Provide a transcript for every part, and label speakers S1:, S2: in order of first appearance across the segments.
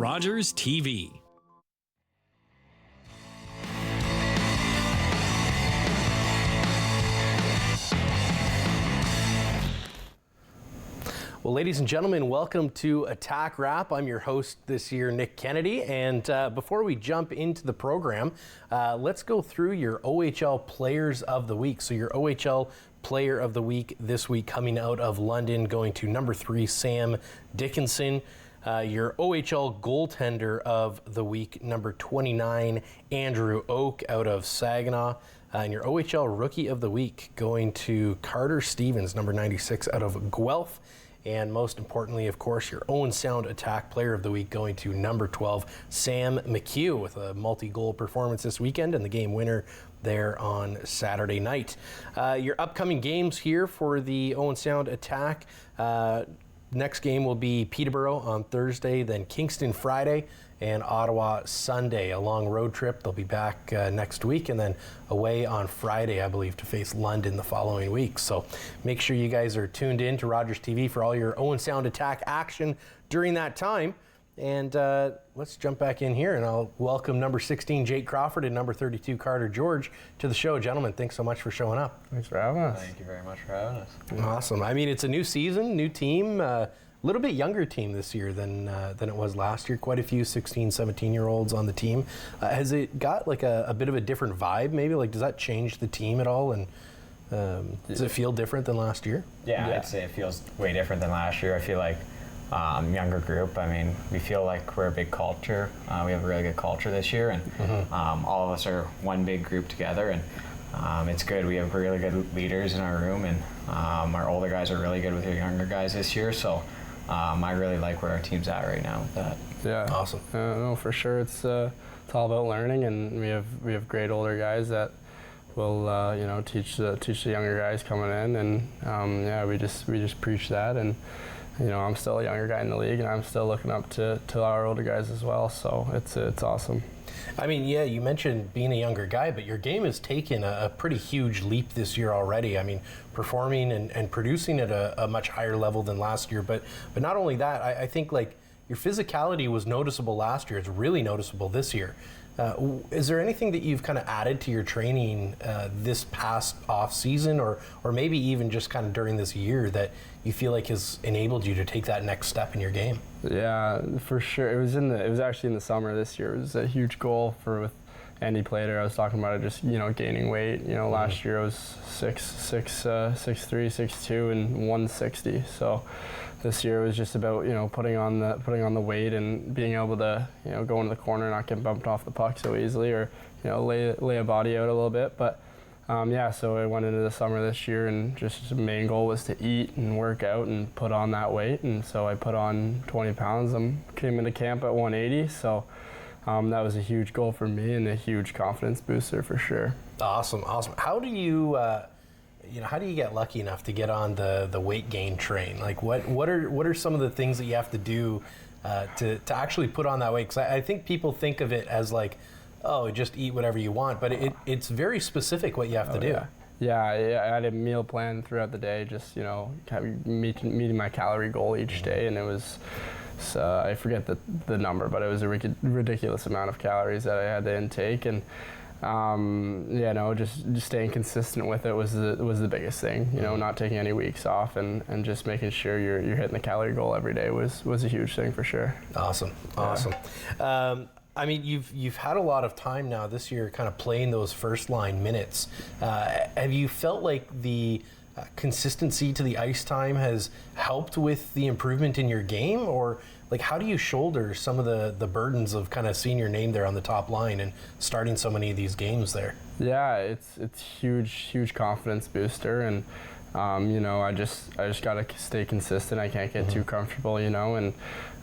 S1: Rogers TV.
S2: Well, ladies and gentlemen, welcome to Attack Wrap. I'm your host this year, Nick Kennedy. And before we jump into the program, let's go through your OHL Players of the Week. So your OHL Player of the Week this week coming out of London, going to number 3, Sam Dickinson. Your OHL Goaltender of the Week, number 29, Andrew Oak out of Saginaw. And your OHL Rookie of the Week going to Carter Stevens, number 96, out of Guelph. And most importantly, of course, your Owen Sound Attack Player of the Week going to number 12, Sam McHugh, with a multi-goal performance this weekend and the game winner there on Saturday night. Your upcoming games here for the Owen Sound Attack. Next game will be Peterborough on Thursday, then Kingston Friday, and Ottawa Sunday. A long road trip. They'll be back next week, and then away on Friday, I believe, to face London the following week. So make sure you guys are tuned in to Rogers TV for all your Owen Sound Attack action during that time. And let's jump back in here, and I'll welcome number 16, Jake Crawford, and number 32, Carter George, to the show. Gentlemen, thanks so much for showing up.
S3: Thanks for having us.
S4: Thank you very much for having us.
S2: Awesome. I mean, it's a new season, new team, a little bit younger team this year than it was last year. Quite a few 16, 17-year-olds on the team. Has it got like a bit of a different vibe, maybe? Like, does that change the team at all? And does it feel different than last year?
S4: Yeah, I'd say it feels way different than last year. I feel like younger group. I mean, we feel like we're a big culture. We have a really good culture this year, and all of us are one big group together, and it's good. We have really good leaders in our room, and our older guys are really good with our younger guys this year, so I really like where our team's at right now with that.
S3: Yeah,
S2: awesome.
S3: No, for sure. It's all about learning, and we have great older guys that will teach the younger guys coming in, and we just preach that. And I'm still a younger guy in the league, and I'm still looking up to our older guys as well. So it's awesome.
S2: I mean, yeah, you mentioned being a younger guy, but your game has taken a pretty huge leap this year already. I mean, performing and producing at a much higher level than last year. But not only that, I think like your physicality was noticeable last year. It's really noticeable this year. Is there anything that you've kind of added to your training this past off season, or maybe even just kind of during this year, that you feel like has enabled you to take that next step in your game?
S3: Yeah, for sure. It was actually in the summer this year. It was a huge goal with Andy Plater. I was talking about it, just gaining weight. Last year I was 6'3", 6'2", and 160. So this year it was just about putting on the weight and being able to go into the corner, not get bumped off the puck so easily, or lay a body out a little bit. But so I went into the summer this year, and just the main goal was to eat and work out and put on that weight. And so I put on 20 pounds. Came into camp at 180. So that was a huge goal for me and a huge confidence booster for sure.
S2: Awesome. How do you how do you get lucky enough to get on the weight gain train? Like, what are some of the things that you have to do to actually put on that weight? Because I think people think of it as like, oh, just eat whatever you want, but it's very specific what you have to do.
S3: Yeah, I had a meal plan throughout the day, just meeting my calorie goal each day, and it was I forget the number, but it was a ridiculous amount of calories that I had to intake, and just staying consistent with it was the biggest thing. Not taking any weeks off, and just making sure you're hitting the calorie goal every day was a huge thing for sure.
S2: Awesome. I mean, you've had a lot of time now this year kind of playing those first line minutes. Have you felt like the consistency to the ice time has helped with the improvement in your game, or like how do you shoulder some of the burdens of kind of seeing your name there on the top line and starting so many of these games there? Yeah,
S3: it's huge confidence booster, and I just gotta stay consistent. I can't get too comfortable, and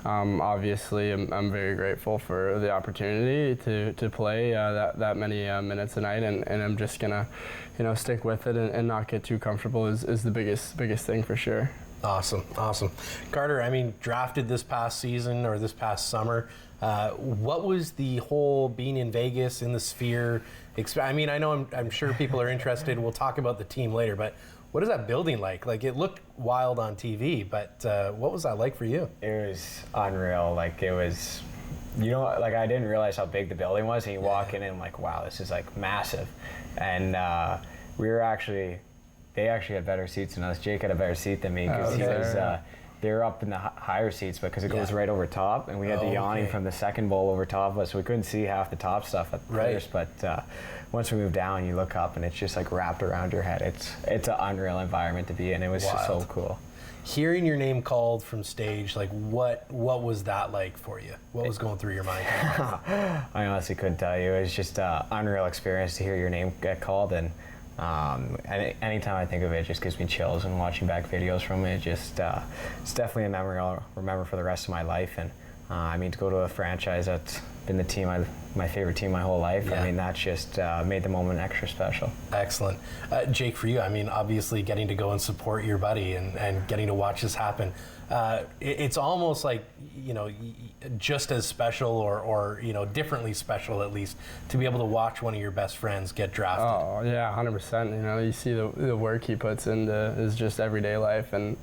S3: obviously I'm very grateful for the opportunity to play that many minutes a night, and I'm just gonna stick with it and not get too comfortable is the biggest thing for sure.
S2: Awesome. Carter, I mean, drafted this past season or this past summer, what was the whole being in Vegas in the Sphere? I mean, I know I'm sure people are interested. We'll talk about the team later, but what is that building like? Like, it looked wild on TV, but what was that like for you?
S4: It was unreal. Like, it was you know, like I didn't realize how big the building was, and you walk in and I'm like, wow, this is like massive. And they actually had better seats than us. Jake had a better seat than me because they were up in the higher seats, because it goes right over top, and we had the awning from the second bowl over top of us, so we couldn't see half the top stuff at first. But once we moved down, you look up and it's just like wrapped around your head. It's an unreal environment to be in. It was just so cool.
S2: Hearing your name called from stage, like what was that like for you? What was going through your mind?
S4: I honestly couldn't tell you. It was just an unreal experience to hear your name get called, and anytime I think of it, it just gives me chills. And watching back videos from it, it's definitely a memory I'll remember for the rest of my life. And I mean, to go to a franchise that's been the team, my favorite team my whole life, I mean, that's just made the moment extra special.
S2: Excellent. Jake, for you, I mean, obviously getting to go and support your buddy and getting to watch this happen, it's almost like, you know, just as special or you know, differently special at least, to be able to watch one of your best friends get drafted.
S3: Oh, yeah, 100%. You know, you see the work he puts into is just everyday life, and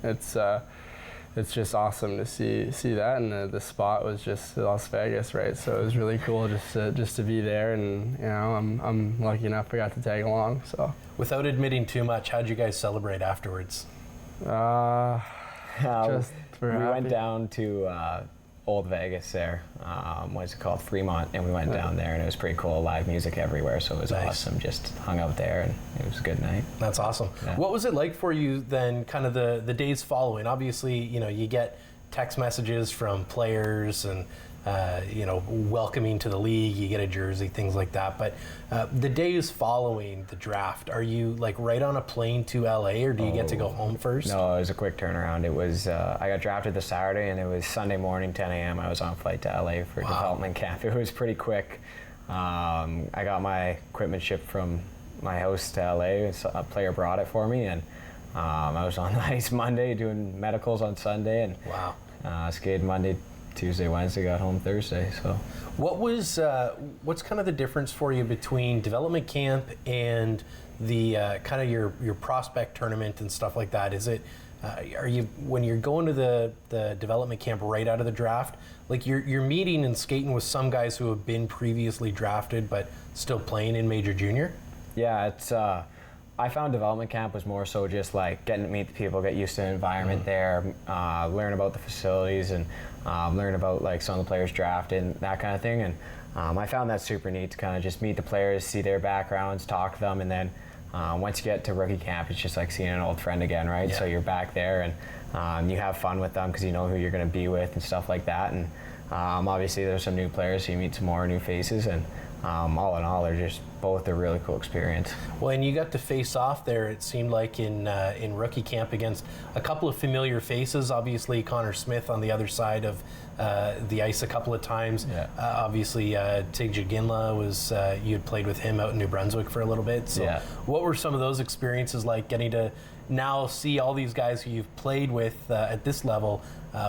S3: it's just awesome to see that. And the spot was just Las Vegas, right? So it was really cool just to be there, and you know, I'm lucky enough I got to tag along. So
S2: without admitting too much, how'd you guys celebrate afterwards?
S3: Just
S4: we went down to Old Vegas there, what's it called, Fremont, and we went down there, and it was pretty cool. Live music everywhere, so it was awesome. Just hung out there, and it was a good night.
S2: That's awesome. Yeah. What was it like for you then, kind of the days following? Obviously, you know, you get text messages from players and you know, welcoming to the league, you get a jersey, things like that. But the days following the draft, are you like right on a plane to LA, or do you get to go home first?
S4: No, it was a quick turnaround. It was I got drafted the Saturday, and it was Sunday morning, 10 a.m. I was on a flight to LA for development camp. It was pretty quick. I got my equipment shipped from my house to LA. So a player brought it for me, and I was on the ice Monday, doing medicals on Sunday, and skated Monday, Tuesday, Wednesday, got home Thursday. So
S2: what's kind of the difference for you between development camp and the kind of your prospect tournament and stuff like that? Is it are you, when you're going to the development camp right out of the draft, like you're meeting and skating with some guys who have been previously drafted but still playing in major junior?
S4: Yeah, it's I found development camp was more so just like getting to meet the people, get used to the environment there, learn about the facilities, and learn about like some of the players drafted and that kind of thing. And I found that super neat to kind of just meet the players, see their backgrounds, talk to them, and then once you get to rookie camp, it's just like seeing an old friend again, right? Yeah. So you're back there, and you have fun with them because you know who you're going to be with and stuff like that. And obviously there's some new players, so you meet some more new faces, and all in all, they're just both a really cool experience.
S2: Well, and you got to face off there, it seemed like, in rookie camp against a couple of familiar faces. Obviously, Connor Smith on the other side of the ice a couple of times. Yeah. Obviously, Tigja Ginla was, you had played with him out in New Brunswick for a little bit. So what were some of those experiences like, getting to now see all these guys who you've played with at this level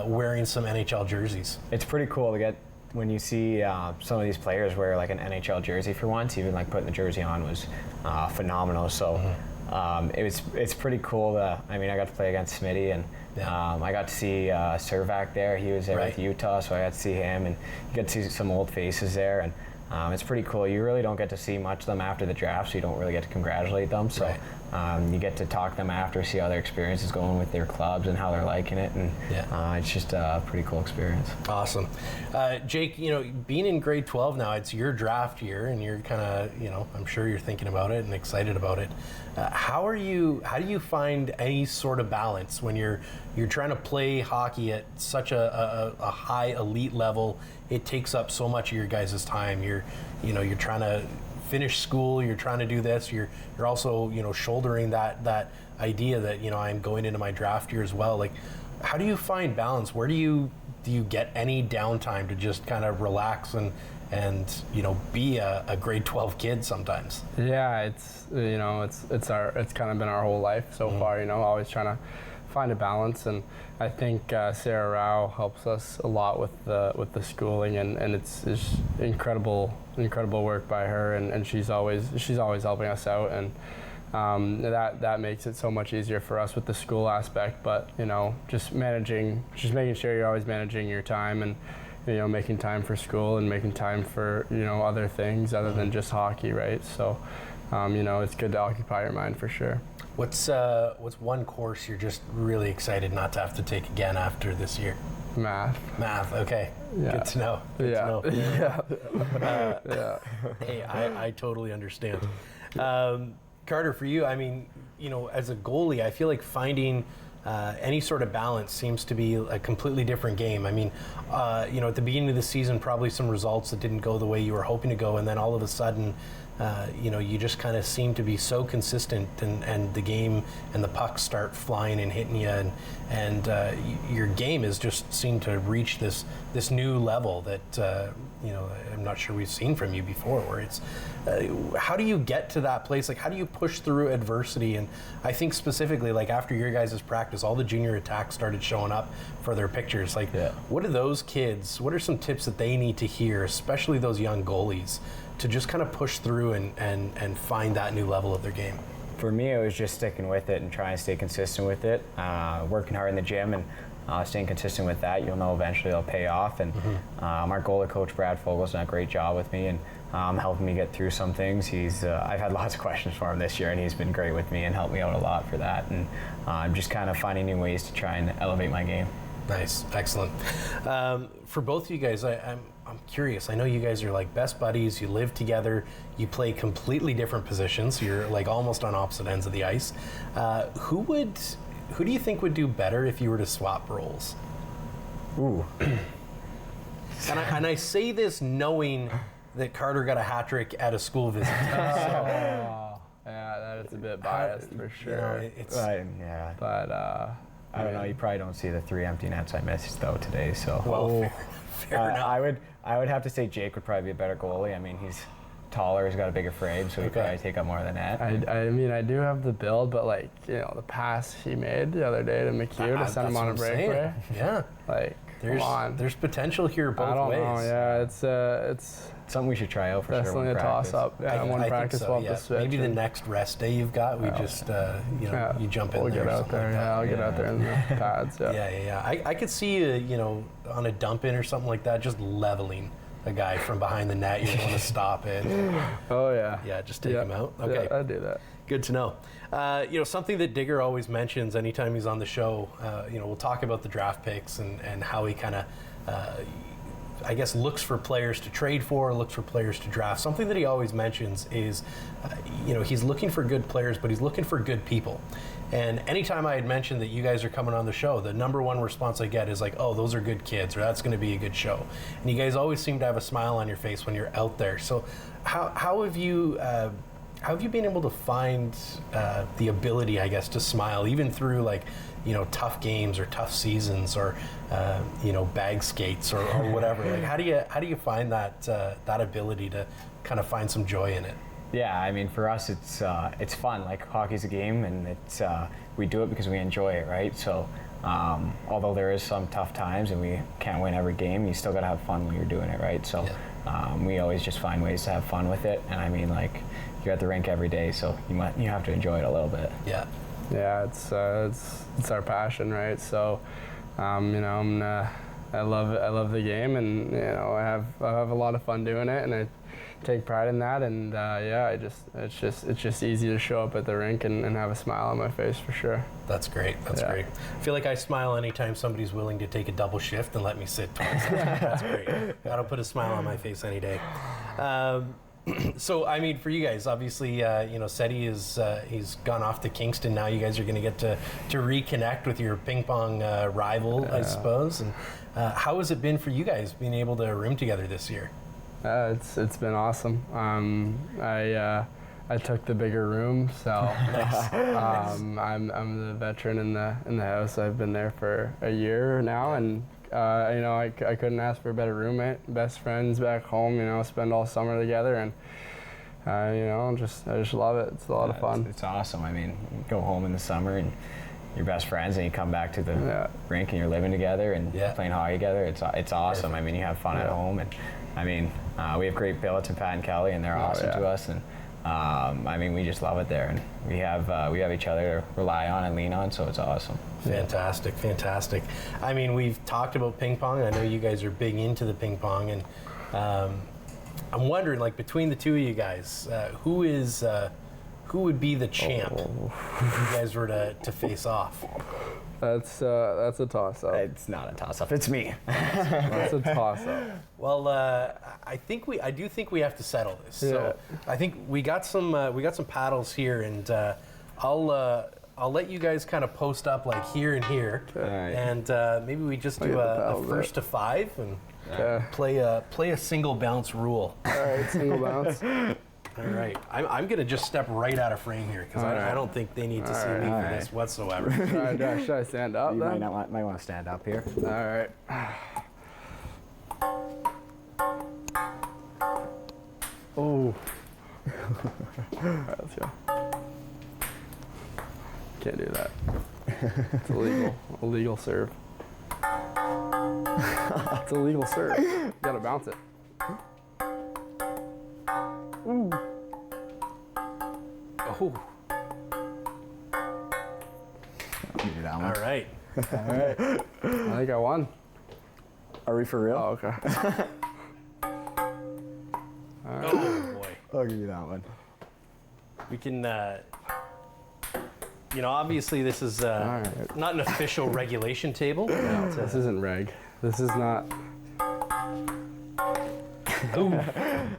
S2: wearing some NHL jerseys? It's
S4: pretty cool to get, when you see some of these players wear like an NHL jersey for once, even like putting the jersey on was phenomenal. So it's pretty cool. I mean, I got to play against Smitty, and I got to see Servac there. He was there with Utah, so I got to see him, and you get to see some old faces there, and it's pretty cool. You really don't get to see much of them after the draft, so you don't really get to congratulate them. So you get to talk to them after, see how their experience is going with their clubs and how they're liking it, and it's just a pretty cool experience.
S2: Awesome. Jake, you know, being in grade 12 now, it's your draft year, and you're kind of, you know, I'm sure you're thinking about it and excited about it. How do you find any sort of balance when you're trying to play hockey at such a high elite level? It takes up so much of your guys' time. You're trying to finish school, you're trying to do this, you're also, you know, shouldering that idea that, you know, I'm going into my draft year as well. Like, how do you find balance? Where do you get any downtime to just kind of relax and you know, be a grade 12 kid sometimes?
S3: Yeah, it's, you know, it's kind of been our whole life so far, you know, always trying to find a balance. And I think Sarah Rao helps us a lot with the schooling, and it's incredible work by her, and she's always helping us out, and that makes it so much easier for us with the school aspect. But you know, just making sure you're always managing your time, and making time for school and making time for, other things other than just hockey, right? So, it's good to occupy your mind for sure.
S2: What's one course you're just really excited not to have to take again after this year?
S3: Math.
S2: Okay.
S3: Yeah.
S2: Good to know. Good to know.
S3: Yeah.
S2: Hey, I totally understand. Carter, for you, I mean, as a goalie, I feel like finding any sort of balance seems to be a completely different game. I mean, at the beginning of the season, probably some results that didn't go the way you were hoping to go, and then all of a sudden, you just kind of seem to be so consistent, and the game and the pucks start flying and hitting you, and your game has just seemed to reach this new level that I'm not sure we've seen from you before. Where it's how do you get to that place? Like, how do you push through adversity? And I think specifically, like after your guys' practice, all the junior attacks started showing up for their pictures. Like, what are those kids? What are some tips that they need to hear, especially those young goalies, to just kind of push through and find that new level of their game?
S4: For me, it was just sticking with it and trying to stay consistent with it, working hard in the gym and staying consistent with that. You'll know eventually it'll pay off. And our goalie coach, Brad Fogel's done a great job with me and helping me get through some things. I've had lots of questions for him this year, and he's been great with me and helped me out a lot for that. And I'm just kind of finding new ways to try and elevate my game.
S2: Nice, excellent. For both of you guys, I'm curious. I know you guys are like best buddies. You live together. You play completely different positions. You're like almost on opposite ends of the ice. Who do you think would do better if you were to swap roles?
S4: Ooh.
S2: And I say this knowing that Carter got a hat trick at a school visit.
S3: Yeah, that is a bit biased for sure. But
S4: I don't know. You probably don't see the 3 empty nets I missed though today. So
S2: well, fair enough.
S4: I would have to say Jake would probably be a better goalie. I mean, he's taller, he's got a bigger frame, so he'd probably take up more of the net.
S3: I mean, I do have the build, but the pass he made the other day to McHugh to send him on a breakaway.
S2: Yeah.
S3: Come on.
S2: There's potential here both ways.
S3: I don't know. Yeah, it's
S4: something we should try out for sure.
S3: Definitely a toss-up. Yeah, one practice swap the switch.
S2: Maybe the next rest day you've got, we just you jump in there.
S3: We'll get out there. I'll get out there in the pads.
S2: Yeah. I could see you, on a dump in or something like that, just leveling a guy from behind the net. You want to stop it.
S3: Oh yeah.
S2: Yeah, just take him out. Okay.
S3: Yeah, I'd do that.
S2: Good to know. Something that Digger always mentions anytime he's on the show, we'll talk about the draft picks and how he kind of, I guess, looks for players to trade for, looks for players to draft. Something that he always mentions is, he's looking for good players, but he's looking for good people. And anytime I had mentioned that you guys are coming on the show, the number one response I get is like, oh, those are good kids, or that's going to be a good show. And you guys always seem to have a smile on your face when you're out there. So how have you been able to find the ability, I guess, to smile even through tough games or tough seasons or bag skates or whatever? Like how do you find that ability to kind of find some joy in it?
S4: Yeah, I mean, for us, it's fun. Like, hockey's a game, and we do it because we enjoy it, right? So, although there is some tough times and we can't win every game, you still got to have fun when you're doing it, right? So, we always just find ways to have fun with it. And I mean, you're at the rink every day, so you have to enjoy it a little bit.
S2: Yeah.
S3: Yeah, it's our passion, right? So, I love the game, and I have a lot of fun doing it, and I take pride in that, and it's just easy to show up at the rink and have a smile on my face for sure.
S2: That's great. That's great. I feel like I smile anytime somebody's willing to take a double shift and let me sit twice. That's great. Gotta put a smile on my face any day. So, I mean, for you guys, obviously, Seti he's gone off to Kingston. Now you guys are going to get to reconnect with your ping pong rival, I suppose. And how has it been for you guys being able to room together this year?
S3: It's been awesome. I took the bigger room, so I'm the veteran in the house. I've been there for a year now, and I couldn't ask for a better roommate. Best friends back home. Spend all summer together, and I just love it. It's a lot of fun.
S4: It's awesome. I mean, you go home in the summer and you're best friends, and you come back to the rink and you're living together and playing hockey together. It's awesome. I mean, you have fun at home, and I mean, we have great billets and Pat and Kelly, and they're awesome to us, and I mean, we just love it there, and we have each other to rely on and lean on, so it's awesome.
S2: Fantastic, fantastic. I mean, we've talked about ping pong. I know you guys are big into the ping pong, and I'm wondering, like, between the two of you guys, who would be the champ if you guys were to face off?
S3: That's a toss-up.
S4: It's not a toss-up. It's me.
S3: That's a toss-up.
S2: Well, I do think we have to settle this. So I think we got some paddles here, and I'll let you guys kind of post up like here and here, and maybe we just do a first to 5 and play a single bounce rule.
S3: All right, single bounce.
S2: All right, I'm gonna just step right out of frame here because I don't think they need to see me for this whatsoever.
S3: Should I stand up
S4: You
S3: then?
S4: might want to stand up here.
S3: All right. Oh. All right, let's go. Can't do that. It's illegal. Illegal serve. It's illegal serve. You gotta bounce it. Ooh.
S2: Oh.
S4: You do that one.
S2: All right.
S3: All right. I think I won.
S4: Are we for real?
S3: Oh, okay.
S2: Oh boy.
S4: I'll give you that one.
S2: We can. Obviously this is
S3: right.
S2: not an official regulation table.
S3: No, this isn't reg. This is not.
S2: Ooh.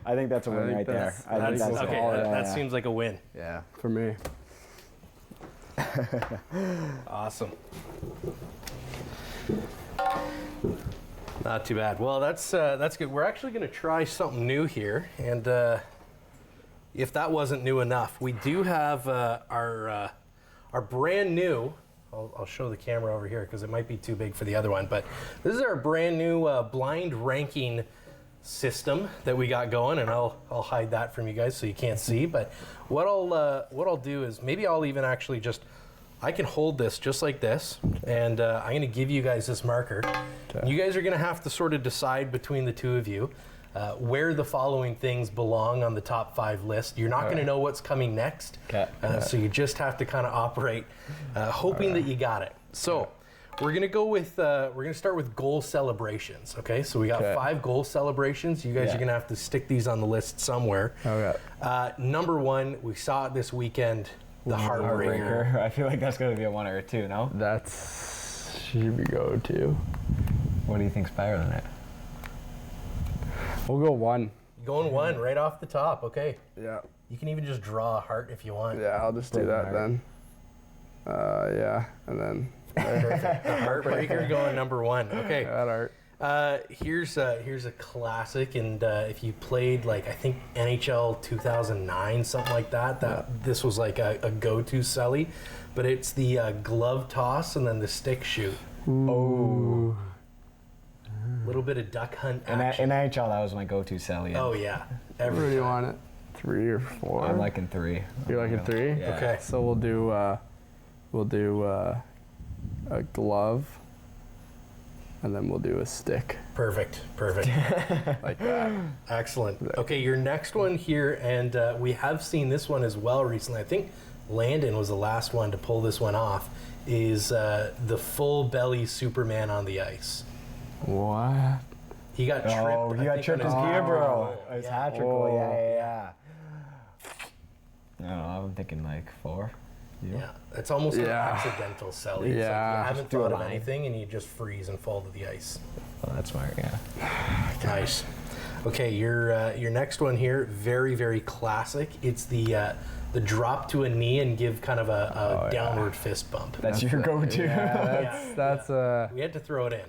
S4: I think that's a win right there. I think that's
S2: okay.
S3: all,
S2: That seems like a win.
S4: Yeah.
S3: For me.
S2: Awesome. Not too bad. Well, that's good. We're actually going to try something new here, and if that wasn't new enough, we do have our brand new. I'll show the camera over here because it might be too big for the other one, but this is our brand new blind ranking system that we got going, and I'll hide that from you guys so you can't see. But what I'll do is maybe I'll even actually I can hold this just like this, and I'm going to give you guys this marker. Okay. You guys are going to have to sort of decide between the two of you where the following things belong on the top 5 list. You're not going to know what's coming next, so you just have to kind of operate, hoping that you got it. So we're going to go with, we're going to start with goal celebrations, okay? So we got 5 goal celebrations. You guys are going to have to stick these on the list somewhere.
S3: Okay.
S2: Number 1, we saw it this weekend, the heartbreaker.
S4: I feel like that's going to be a 1 or a 2, no?
S3: That's should we go to.
S4: What do you think's better than it?
S3: We'll go 1.
S2: Going 1 right off the top, okay.
S3: Yeah.
S2: You can even just draw a heart if you want.
S3: Yeah, I'll just do that then. Yeah, and then.
S2: Perfect. The heartbreaker going number 1. Okay.
S3: That art.
S2: Here's a classic, and if you played like I think NHL 2009, something like that, this was like a go-to celly, but it's the glove toss and then the stick shoot.
S3: Ooh.
S2: A little bit of duck hunt action.
S4: In NHL, that was my go-to celly.
S2: Oh yeah.
S3: Where do you want it? 3 or 4?
S4: I'm liking 3.
S3: You're liking 3?
S4: Yeah.
S2: Okay.
S3: So we'll do a glove, and then we'll do a stick.
S2: Perfect.
S3: Like that.
S2: Excellent. Okay, your next one here, and we have seen this one as well recently. I think Landon was the last one to pull this one off, is the full belly Superman on the ice.
S3: What?
S2: He got tripped.
S4: Oh, he got tripped his gear, bro. His hat trick goal. Yeah. I don't know, I'm thinking like 4.
S2: Yeah, it's almost an accidental celly. It's like you haven't thought of anything and you just freeze and fall to the ice.
S4: Oh, that's smart, yeah.
S2: Nice. Okay, your next one here, very, very classic. It's the drop to a knee and give kind of a downward fist bump.
S4: That's your go-to.
S3: Yeah, that's
S2: we had to throw it in.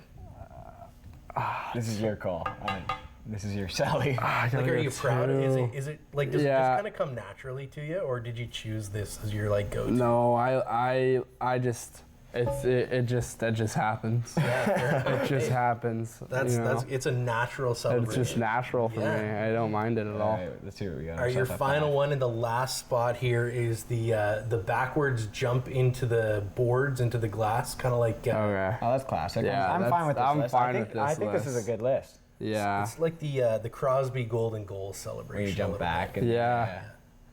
S4: This is your call. This is your Sally.
S2: Like, are you proud? Is it like does it just kind of come naturally to you, or did you choose this as your like go-to?
S3: No, I just it just happens.
S2: Yeah,
S3: it just happens.
S2: That's it's a natural celebration.
S3: It's just natural for me. I don't mind it at all.
S4: Right, let's see what we got.
S2: Are your final one in the last spot here is the backwards jump into the boards, into the glass, kind of like.
S3: Okay.
S4: Oh, that's classic.
S3: Yeah,
S4: I'm fine with this list. I think this is a good list.
S3: Yeah.
S2: It's like the Crosby golden goal celebration.
S4: Where you jump back. And,
S3: Yeah.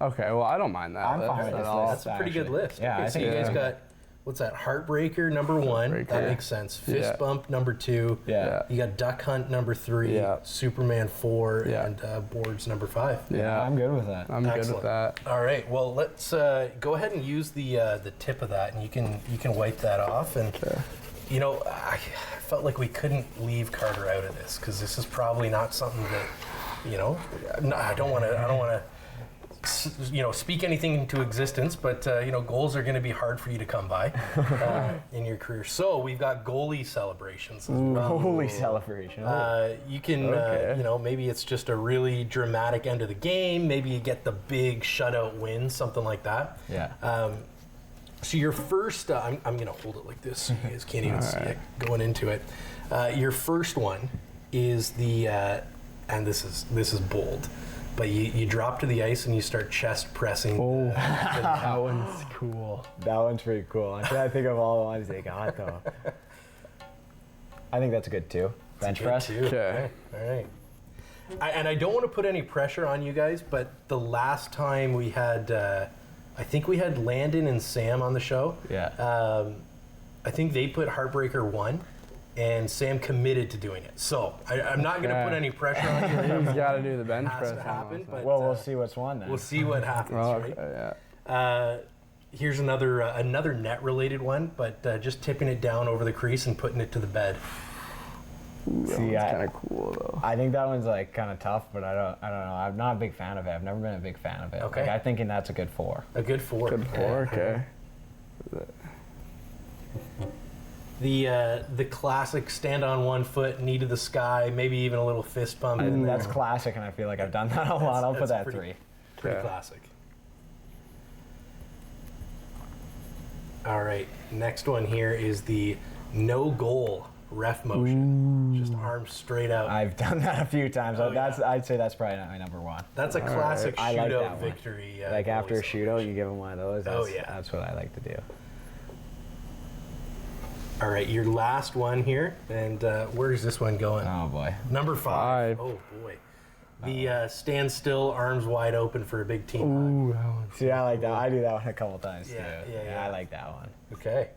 S3: Okay, well, I don't mind that.
S4: I'm fine with
S3: at
S4: this
S3: all.
S4: list.
S2: That's a pretty good
S4: Actually.
S2: list.
S4: Yeah,
S2: Okay,
S4: I
S2: so
S4: think
S2: you guys
S3: yeah.
S2: got, what's that? Heartbreaker number 1. That
S3: Heartbreaker.
S2: makes sense. Fist
S3: Yeah.
S2: Bump number 2.
S4: Yeah.
S2: You got Duck Hunt number 3.
S3: Yeah.
S2: Superman 4.
S3: Yeah.
S2: And Boards number 5.
S3: Yeah,
S4: I'm good with that.
S3: I'm good
S2: Excellent.
S3: with that.
S2: All right. Well, let's go ahead and use the tip of that, and you can wipe that off. And you know, I felt like we couldn't leave Carter out of this because this is probably not something that, you know, I don't want to. You know, speak anything into existence, but you know, goals are going to be hard for you to come by in your career. So we've got goalie celebrations as well.
S4: Holy celebration.
S2: You can, you know, maybe it's just a really dramatic end of the game. Maybe you get the big shutout win, something like that.
S4: Yeah.
S2: So your first, I'm going to hold it like this so you guys can't even see it going into it. Your first one is the, and this is bold, but you drop to the ice and you start chest pressing.
S3: Oh, that one's cool.
S4: That one's pretty cool. I'm trying to think of all the ones they got, though. I think that's a good 2. Bench press.
S2: Too.
S3: Okay.
S2: All right. And I don't want to put any pressure on you guys, but the last time we had, I think we had Landon and Sam on the show.
S4: Yeah.
S2: I think they put Heartbreaker 1, and Sam committed to doing it. So I'm not going to put any pressure on you.
S3: He's got to do the bench
S2: It has
S3: press.
S2: to happen, but
S4: Well, we'll see what's won then.
S2: we'll see what happens,
S3: Oh,
S2: right?
S3: okay, yeah.
S2: Here's another net-related one, but just tipping it down over the crease and putting it to the bed.
S3: Ooh, that
S4: See,
S3: one's
S4: I-
S3: kind of cool though.
S4: I think that one's like kind of tough, but I don't know. I'm not a big fan of it. I've never been a big fan of it.
S2: Okay.
S4: Like, I'm thinking that's a good 4.
S2: A good 4.
S3: Good 4, okay.
S2: The classic stand on one foot, knee to the sky, maybe even a little fist bump in there.
S4: That's classic, and I feel like I've done that a lot. I'll put
S2: that's
S4: that
S2: pretty-
S4: 3.
S2: Pretty
S3: Okay.
S2: classic. All right, next one here is the no goal ref motion. Just arms straight out.
S4: I've done that a few times.
S2: Oh,
S4: That's
S2: yeah.
S4: I'd say that's probably my number 1.
S2: That's a classic
S4: I like
S2: shootout
S4: that one.
S2: victory.
S4: Like
S2: goalie
S4: after a
S2: celebration.
S4: shootout, you give them one of those.
S2: Oh,
S4: That's,
S2: yeah.
S4: That's what I like to do.
S2: All right, your last one here, and where's this one going?
S4: Oh boy.
S2: Number 5.
S3: 5.
S2: Oh boy. The stand still, arms wide open for a big team hug.
S3: Ooh, that one's
S4: See, I like that. I do that one a couple times
S2: Yeah,
S4: too.
S2: yeah.
S4: I like that one.
S2: Okay.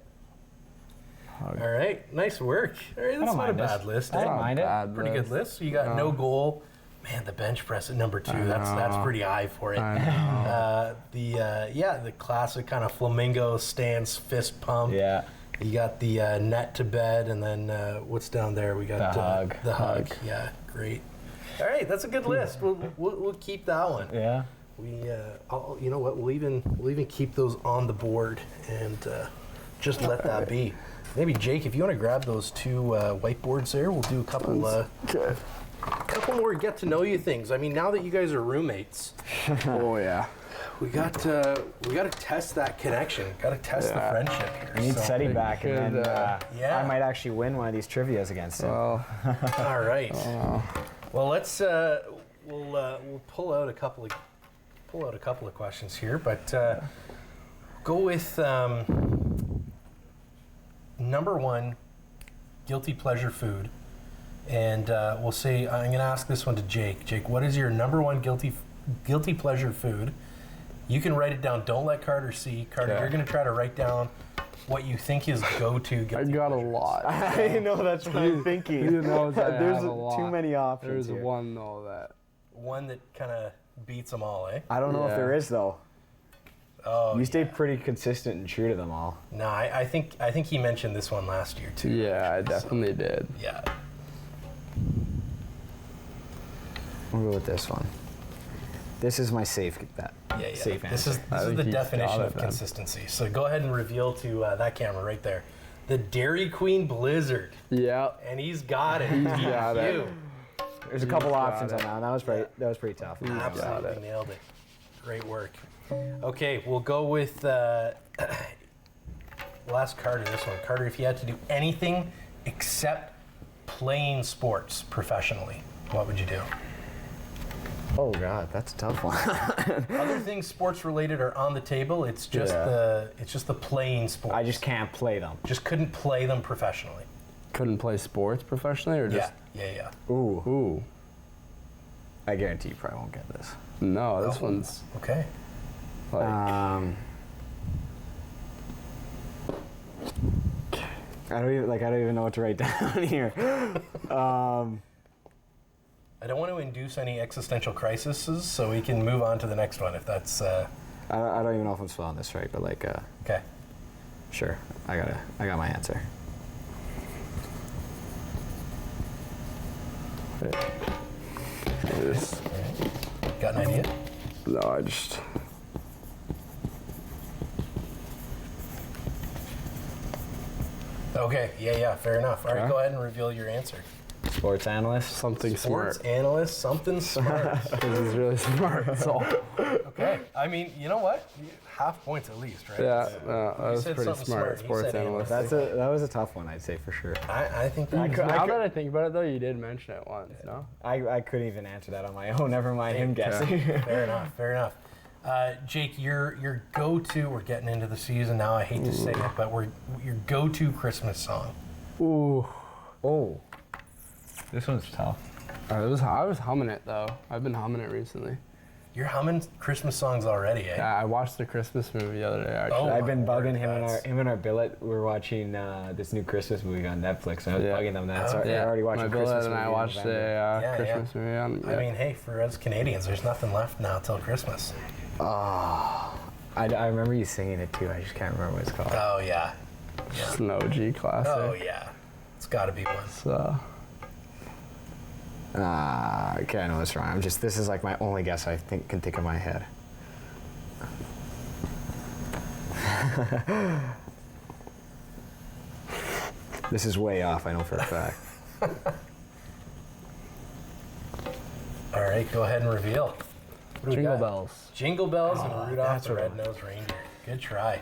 S3: hug.
S2: All right, nice work. All right, that's
S4: don't
S2: not a
S4: mind this.
S2: bad list.
S4: I
S2: eh?
S4: don't mind it.
S3: Bad
S2: Pretty good list. So you got no goal. Man, the bench press at number 2. That's pretty high for it.
S3: I know.
S2: The classic kind of flamingo stance fist pump.
S4: Yeah.
S2: You got the net to bed, and then what's down there? We got
S4: The hug.
S2: The hug. Yeah, great. All right, that's a good list. We'll keep that one.
S4: Yeah.
S2: We, you know what? We'll even keep those on the board and just let that be. Maybe Jake, if you want to grab those 2 whiteboards there, we'll do a couple
S3: Okay.
S2: couple more get to know you things. I mean, now that you guys are roommates,
S3: Oh yeah.
S2: we got to test that connection. Got to test the
S3: Yeah.
S2: friendship here.
S4: We need
S2: So-
S4: Seti back, and
S3: could,
S4: then
S2: yeah.
S4: I might actually win one of these trivias against him.
S3: Well,
S2: All right. Well, let's we'll pull out a couple of questions here, but go with number 1, guilty pleasure food, and we'll say I'm going to ask this one to Jake. Jake, what is your number 1 guilty pleasure food? You can write it down. Don't let Carter see. Carter,
S3: Okay.
S2: you're going to try to write down what you think his go-to
S3: I
S2: guilty
S3: got a
S2: pleasure is.
S3: lot.
S4: I know that's what I'm thinking.
S3: You know that I
S4: There's
S3: have a lot.
S4: too many options.
S3: There's
S4: here.
S3: one though that.
S2: One that kind of beats them all, eh?
S4: I don't know if
S3: Yeah.
S4: there is though.
S2: Oh,
S4: You stayed pretty consistent and true to them all.
S2: No, I think he mentioned this one last year too.
S3: Yeah, I definitely did.
S2: Yeah.
S4: We'll go with this one. This is my safe bet.
S2: Yeah.
S4: Safe
S2: This
S4: answer.
S2: is
S3: I think
S2: the
S3: he's
S2: definition
S3: got
S2: of
S3: it then.
S2: consistency. So go ahead and reveal to that camera right there, the Dairy Queen Blizzard,
S3: Yeah.
S2: and he's got it.
S3: got it.
S2: You
S4: There's a couple
S3: got
S4: options on
S3: it.
S4: that one. That was pretty tough.
S2: absolutely
S3: it.
S2: nailed it. Great work. Okay, we'll go with. We'll ask Carter this one. Carter, if you had to do anything except playing sports professionally, what would you do?
S4: Oh God, that's a tough one.
S2: Other things sports related are on the table. It's just
S3: Yeah.
S2: the playing sports.
S4: I just can't play them.
S2: just couldn't play them professionally.
S3: Couldn't play sports professionally or just.
S2: Yeah.
S4: Ooh,
S3: Ooh.
S4: I guarantee you probably won't get this.
S3: No, this
S2: Oh.
S3: one's.
S2: Okay.
S3: Like,
S1: I don't even know what to write down here.
S2: I don't want to induce any existential crises, so we can move on to the next one if that's.
S1: I don't even know if I'm spelling this right, but like.
S2: Okay.
S1: Sure, I got my answer.
S2: Got an idea?
S3: No, I just.
S2: Okay, yeah, fair enough. All right,
S3: Okay.
S2: go ahead and reveal your answer.
S1: Sports analyst.
S3: Something
S2: Sports
S3: smart.
S2: analyst, something smart.
S3: Because he's really smart. So.
S2: Okay, I mean, you know what? Half points at least, right?
S3: Yeah, that was
S2: said
S3: pretty
S2: something
S3: smart.
S2: He
S3: Sports
S2: said
S3: analyst.
S1: That was a tough one, I'd say for sure.
S2: I think that
S3: Now that I think about it, though, you did mention it once, no?
S1: I couldn't even answer that on my own. Never mind him guessing.
S2: fair enough. Jake, your go-to, we're getting into the season now, I hate to say it, but your go-to Christmas song.
S3: Ooh.
S1: Oh.
S4: This one's tough.
S3: I was humming it, though. I've been humming it recently.
S2: You're humming Christmas songs already, eh?
S3: Yeah, I watched the Christmas movie the other day, actually.
S2: Oh,
S1: I've been
S2: my
S1: bugging
S2: word,
S1: him and our billet. We're watching this new Christmas movie on Netflix, and I was bugging them that. So they're already watching
S3: my
S1: Christmas
S3: billet and
S1: movie
S3: I
S1: in
S3: watched
S1: November.
S3: the Christmas movie on.
S2: I mean, hey, for us Canadians, there's nothing left now till Christmas.
S1: I remember you singing it too. I just can't remember what it's called.
S2: Oh, yeah.
S3: It's an OG classic.
S2: Oh, yeah. It's got to be one.
S3: So,
S1: Okay, I know it's wrong. This is like my only guess I can think of my head. This is way off, I know for a fact.
S2: All right, go ahead and reveal. What do we
S3: Jingle
S2: got?
S3: Bells.
S2: Jingle Bells and Rudolph
S1: that's
S2: the
S1: what
S2: Red-Nosed Reindeer. Good try.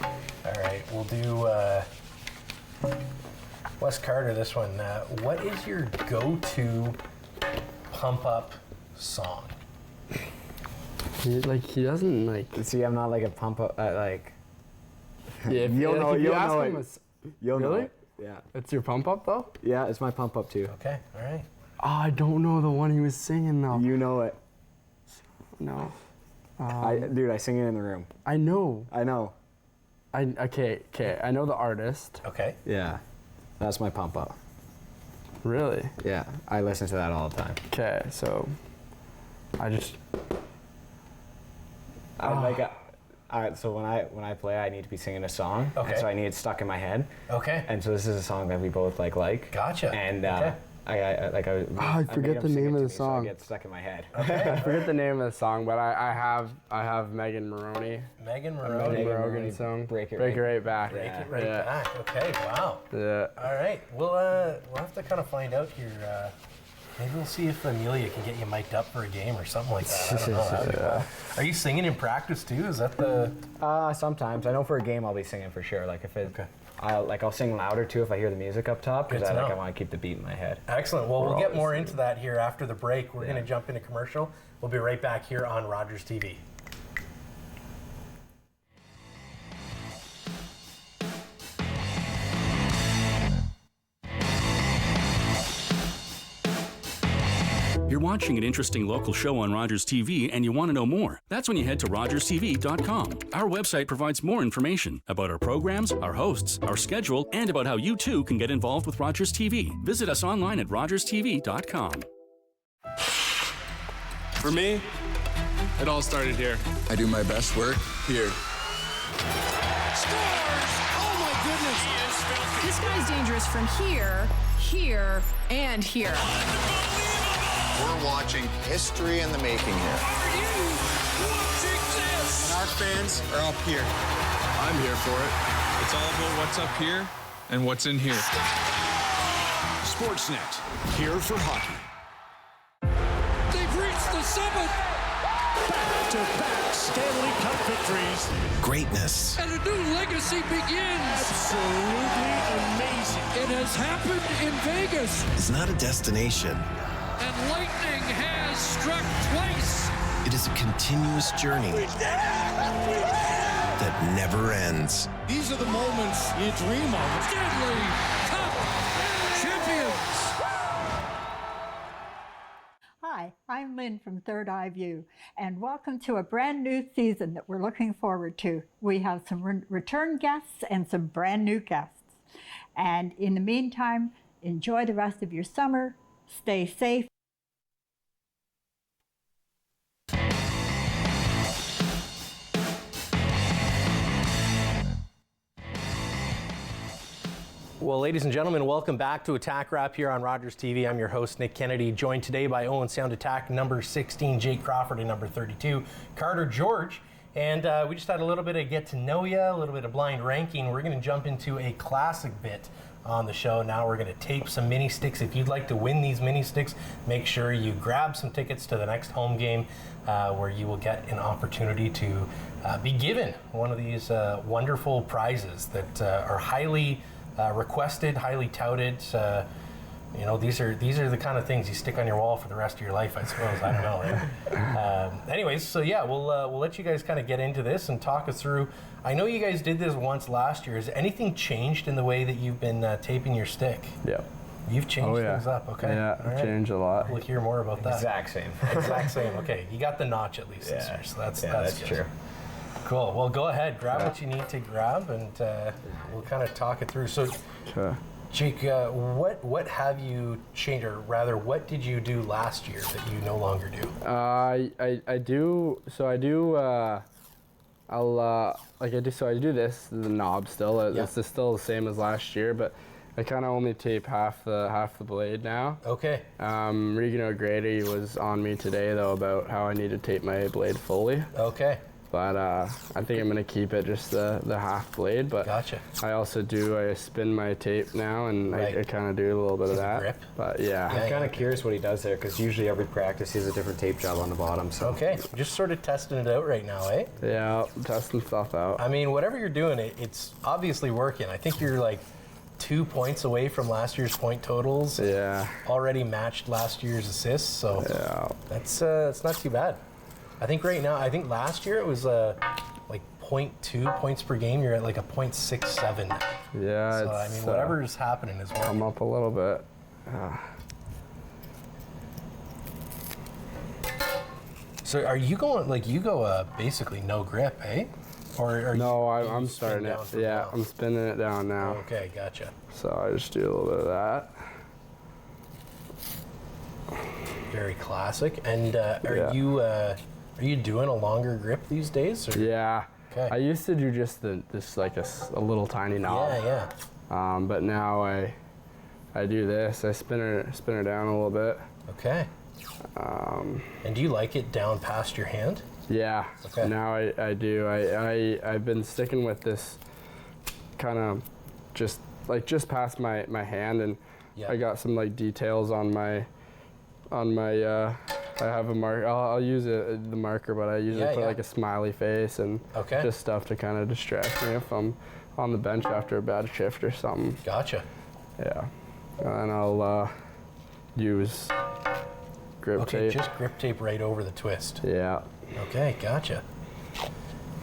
S2: All right, we'll do Wes Carter this one. What is your go-to pump-up song?
S3: He doesn't like.
S1: See, I'm not like a pump up, like.
S3: Yeah, if,
S1: You'll
S3: like,
S1: know-
S3: if you
S1: you'll
S3: ask
S1: know
S3: him,
S1: it.
S3: it's,
S1: You'll know
S3: Really?
S1: it. Yeah.
S3: it's your pump up though.
S1: Yeah, it's my pump up too.
S2: Okay, all right.
S3: Oh, I don't know the one he was singing though.
S1: You know it.
S3: No,
S1: Dude, I sing it in the room.
S3: I know.
S1: I know.
S3: Okay. I know the artist.
S2: Okay.
S1: Yeah. That's my pump up.
S3: Really?
S1: Yeah. I listen to that all the time.
S3: Okay, so I just.
S1: All right, so when I play, I need to be singing a song.
S2: Okay.
S1: And so I need it stuck in my head.
S2: Okay.
S1: And so this is a song that we both like.
S2: Gotcha.
S1: And
S2: Okay.
S1: I
S3: I forget
S1: made
S3: the
S1: him sing
S3: name
S1: it
S3: of
S1: to
S3: the
S1: me, so
S3: song.
S1: it gets stuck in my head.
S3: I forget the name of the song, but I have Megan Maroney.
S2: Megan
S3: Megan
S2: Maroney.
S3: Maroney song.
S1: Break It
S3: Right Back.
S2: Break
S1: Yeah.
S2: it right
S3: Yeah.
S2: back. Okay, wow.
S3: Yeah.
S2: All right, we'll have to kind of find out here. Maybe we'll see if Amelia can get you mic'd up for a game or something like that. I don't know. That'd be cool. Are you singing in practice too? Is that the?
S1: Sometimes. I know for a game I'll be singing for sure. Like if it,
S2: Okay.
S1: I'll sing louder too if I hear the music up top because
S2: Good to
S1: I
S2: know.
S1: want to keep the beat in my head.
S2: Excellent. Well, we'll get
S1: always
S2: more into that here after the break. We're going to jump into commercial. We'll be right back here on Rogers TV.
S5: You're watching an interesting local show on Rogers TV and you want to know more. That's when you head to rogerstv.com. Our website provides more information about our programs, our hosts, our schedule, and about how you too can get involved with Rogers TV. Visit us online at rogerstv.com.
S6: For me, it all started here.
S7: I do my best work here.
S8: Scores! Oh my goodness! This guy's dangerous from here, here, and here.
S7: We're watching history in the making here.
S8: Are you watching this?
S6: And our fans are up here. I'm here for it. It's all about what's up here and what's in here.
S9: Sportsnet, here for hockey.
S8: They've reached the summit!
S9: Back-to-back Stanley Cup victories.
S10: Greatness.
S8: And a new legacy begins!
S9: Absolutely amazing.
S8: It has happened in Vegas,
S10: Is not a destination.
S8: and lightning has struck twice!
S10: It is a continuous journey that never ends.
S9: These are the moments you dream of.
S8: Stanley Cup champions!
S11: Hi, I'm I'm Lynn from Third Eye View, and welcome to a brand new season that we're looking forward to. We have some return guests and some brand new guests. And in the meantime, enjoy the rest of your summer, stay safe.
S2: Well, ladies and gentlemen, welcome back to Attack Wrap here on Rogers TV. I'm your host, Nick Kennedy, joined today by Owen Sound Attack number 16, Jake Crawford, and number 32, Carter George. And we just had a little bit of get to know you, a little bit of blind ranking. We're going to jump into a classic bit on the show. Now we're going to tape some mini sticks. If you'd like to win these mini sticks, make sure you grab some tickets to the next home game where you will get an opportunity to be given one of these wonderful prizes that are highly requested, highly touted. You know, these are the kind of things you stick on your wall for the rest of your life, I suppose. I don't know. Right? Anyways, so yeah, we'll let you guys kind of get into this and talk us through. I know you guys did this once last year. Has anything changed in the way that you've been taping your stick?
S3: Yeah.
S2: You've changed things up, okay?
S3: Yeah, I've changed a lot.
S2: We'll hear more about that.
S4: Exact same.
S2: Exact same. Okay, you got the notch at least this year, so that's
S4: true.
S2: Cool. Well, go ahead, grab what you need to grab, and we'll kind of talk it through. So, Jake, what have you changed, or rather, what did you do last year that you no longer do?
S3: I do. So I do. I do this, the knob still. It's still the same as last year, but I kind of only tape half the blade now.
S2: Okay.
S3: Regan O'Grady was on me today though about how I need to tape my blade fully.
S2: Okay.
S3: But I think I'm gonna keep it just the half blade. But
S2: gotcha.
S3: I spin my tape now, and I kind of do a little bit of that.
S2: Grip.
S3: But yeah.
S1: I'm kind of curious what he does there, because usually every practice he has a different tape job on the bottom. So.
S2: Okay, just sort of testing it out right now, eh?
S3: Yeah, testing stuff out.
S2: I mean, whatever you're doing, it's obviously working. I think you're like 2 points away from last year's point totals.
S3: Yeah.
S2: Already matched last year's assists, so that's not too bad. I think last year it was like 0.2 points per game. You're at like a 0.67.
S3: Yeah.
S2: So I mean, whatever's happening is working.
S3: Come up a little bit.
S2: So are you going you go basically no grip, eh? Or are
S3: I'm starting it. Yeah, I'm spinning it down now.
S2: Okay, gotcha.
S3: So I just do a little bit of that.
S2: Very classic. And are you doing a longer grip these days? Or?
S3: Yeah.
S2: Okay.
S3: I used to do just like a little tiny knob.
S2: Yeah.
S3: But now I do this. I spin her down a little bit.
S2: Okay. And do you like it down past your hand?
S3: Yeah.
S2: Okay.
S3: Now I do. I've been sticking with this kind of just past my hand, and I got some like details on my I have a mark. I'll use the marker, but I usually put like a smiley face and just stuff to kind of distract me if I'm on the bench after a bad shift or something.
S2: Gotcha.
S3: Yeah, and I'll use grip tape.
S2: Just grip tape right over the twist.
S3: Yeah.
S2: Okay, gotcha.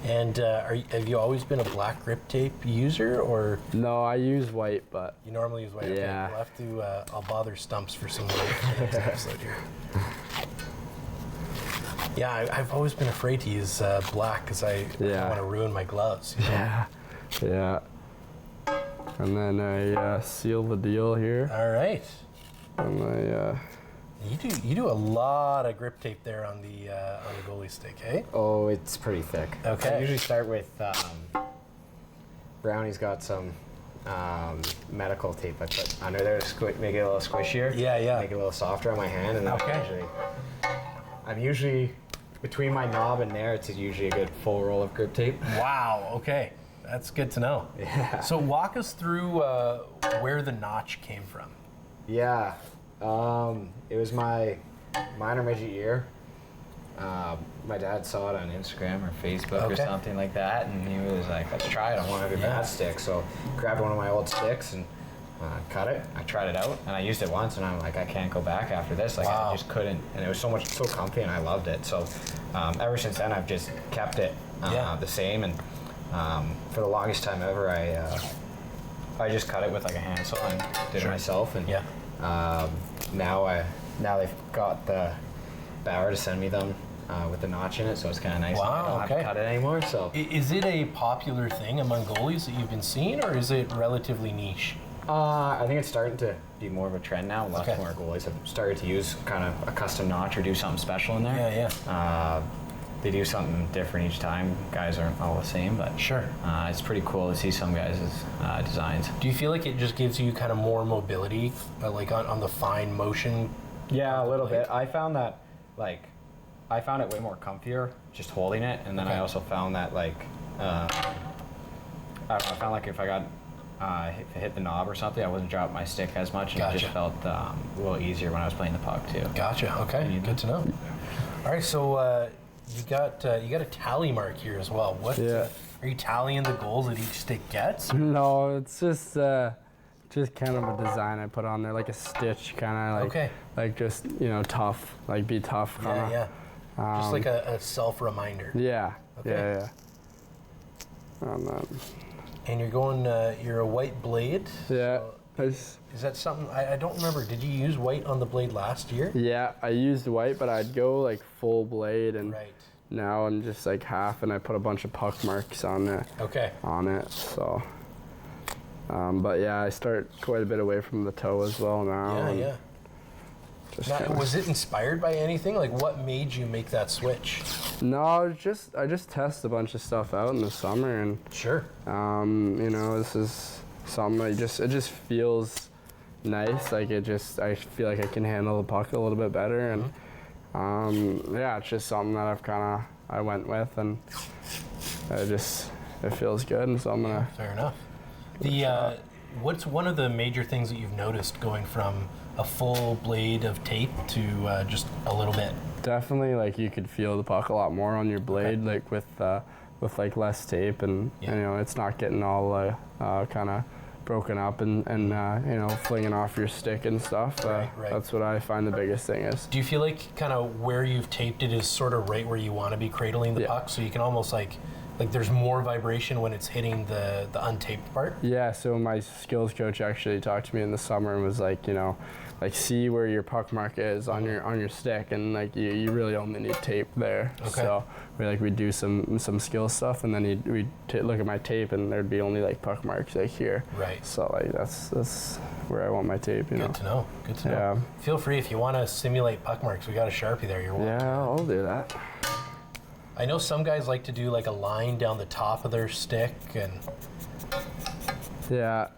S2: And have you always been a black grip tape user, or?
S3: No, I use white, but.
S2: You normally use white.
S3: Yeah.
S2: Okay, we'll have to. I'll bother Stumps for some white next episode here. Yeah, I've always been afraid to use black because I don't want to ruin my gloves. You know?
S3: Yeah. And then I seal the deal here.
S2: All right.
S3: And I.
S2: You do a lot of grip tape there on the goalie stick, eh?
S1: Oh, it's pretty thick.
S2: Okay.
S1: I usually start with Brownie's got some medical tape I put under there to make it a little squishier.
S2: Yeah.
S1: Make it a little softer on my hand, and then I'm usually between my knob and there. It's usually a good full roll of grip tape.
S2: Wow. Okay, that's good to know.
S1: Yeah.
S2: So walk us through where the notch came from.
S1: Yeah. It was my minor midget year. My dad saw it on Instagram or Facebook or something like that, and he was like, let's try it. I want to do that stick. So grabbed one of my old sticks and cut it. I tried it out, and I used it once, and I'm like, I can't go back after this. Like, I just couldn't. And it was so comfy, and I loved it. So ever since then, I've just kept it the same. And for the longest time ever, I just cut it with like a handsaw and did it myself. And now they've got the Bauer to send me them with the notch in it, so it's kind of nice.
S2: Wow,
S1: I don't have to cut it anymore. So
S2: is it a popular thing among goalies that you've been seeing, or is it relatively niche?
S1: I think it's starting to be more of a trend now. Lots more goalies have started to use kind of a custom notch or do something special in there.
S2: Yeah.
S1: They do something different each time. Guys aren't all the same, but
S2: sure,
S1: it's pretty cool to see some guys' designs.
S2: Do you feel like it just gives you kind of more mobility, like on the fine motion?
S1: Yeah, a little bit. I found that, I found it way more comfier just holding it, and then I also found that, I don't know, I found like if I got hit the knob or something, I wasn't dropping my stick as much, and it just felt a little easier when I was playing the puck too.
S2: Gotcha. Okay, good to know. All right, so you got a tally mark here as well. What?
S3: Yeah.
S2: Are you tallying the goals that each stick gets?
S3: No, it's just kind of a design I put on there, like a stitch, kind of like just tough, like be tough. Kinda.
S2: Yeah. Just like a self-reminder.
S3: Yeah.
S2: Okay.
S3: Yeah.
S2: And you're going, you're a white blade.
S3: Yeah.
S2: So is that something, I don't remember, did you use white on the blade last year?
S3: Yeah, I used white, but I'd go like full blade, and now I'm just like half, and I put a bunch of puck marks on it. On it, so. But yeah, I start quite a bit away from the toe as well now.
S2: Yeah. Now, was it inspired by anything? Like, what made you make that switch?
S3: No, I just test a bunch of stuff out in the summer, and
S2: sure.
S3: This is something it just feels nice. Like I feel like I can handle the puck a little bit better, and it's just something that I went with, and it feels good, and so I'm gonna.
S2: Fair enough. What's one of the major things that you've noticed going from a full blade of tape to just a little bit?
S3: Definitely, like you could feel the puck a lot more on your blade, like with like less tape, and it's not getting all kind of broken up and flinging off your stick and stuff.
S2: Right.
S3: That's what I find the biggest thing is.
S2: Do you feel like kind of where you've taped it is sort of right where you want to be cradling the puck, so you can almost like there's more vibration when it's hitting the untaped part? Yeah,
S3: so my skills coach actually talked to me in the summer and was like, see where your puck mark is on your stick, and like you really only need tape there.
S2: Okay.
S3: So we'd do some skill stuff, and then we'd look at my tape, and there'd be only like puck marks like here.
S2: Right.
S3: So like that's where I want my tape.
S2: Good to know. Yeah. Feel free if you want to simulate puck marks. We got a Sharpie there. You're welcome.
S3: Yeah, I'll do that.
S2: I know some guys like to do like a line down the top of their stick, and
S3: yeah.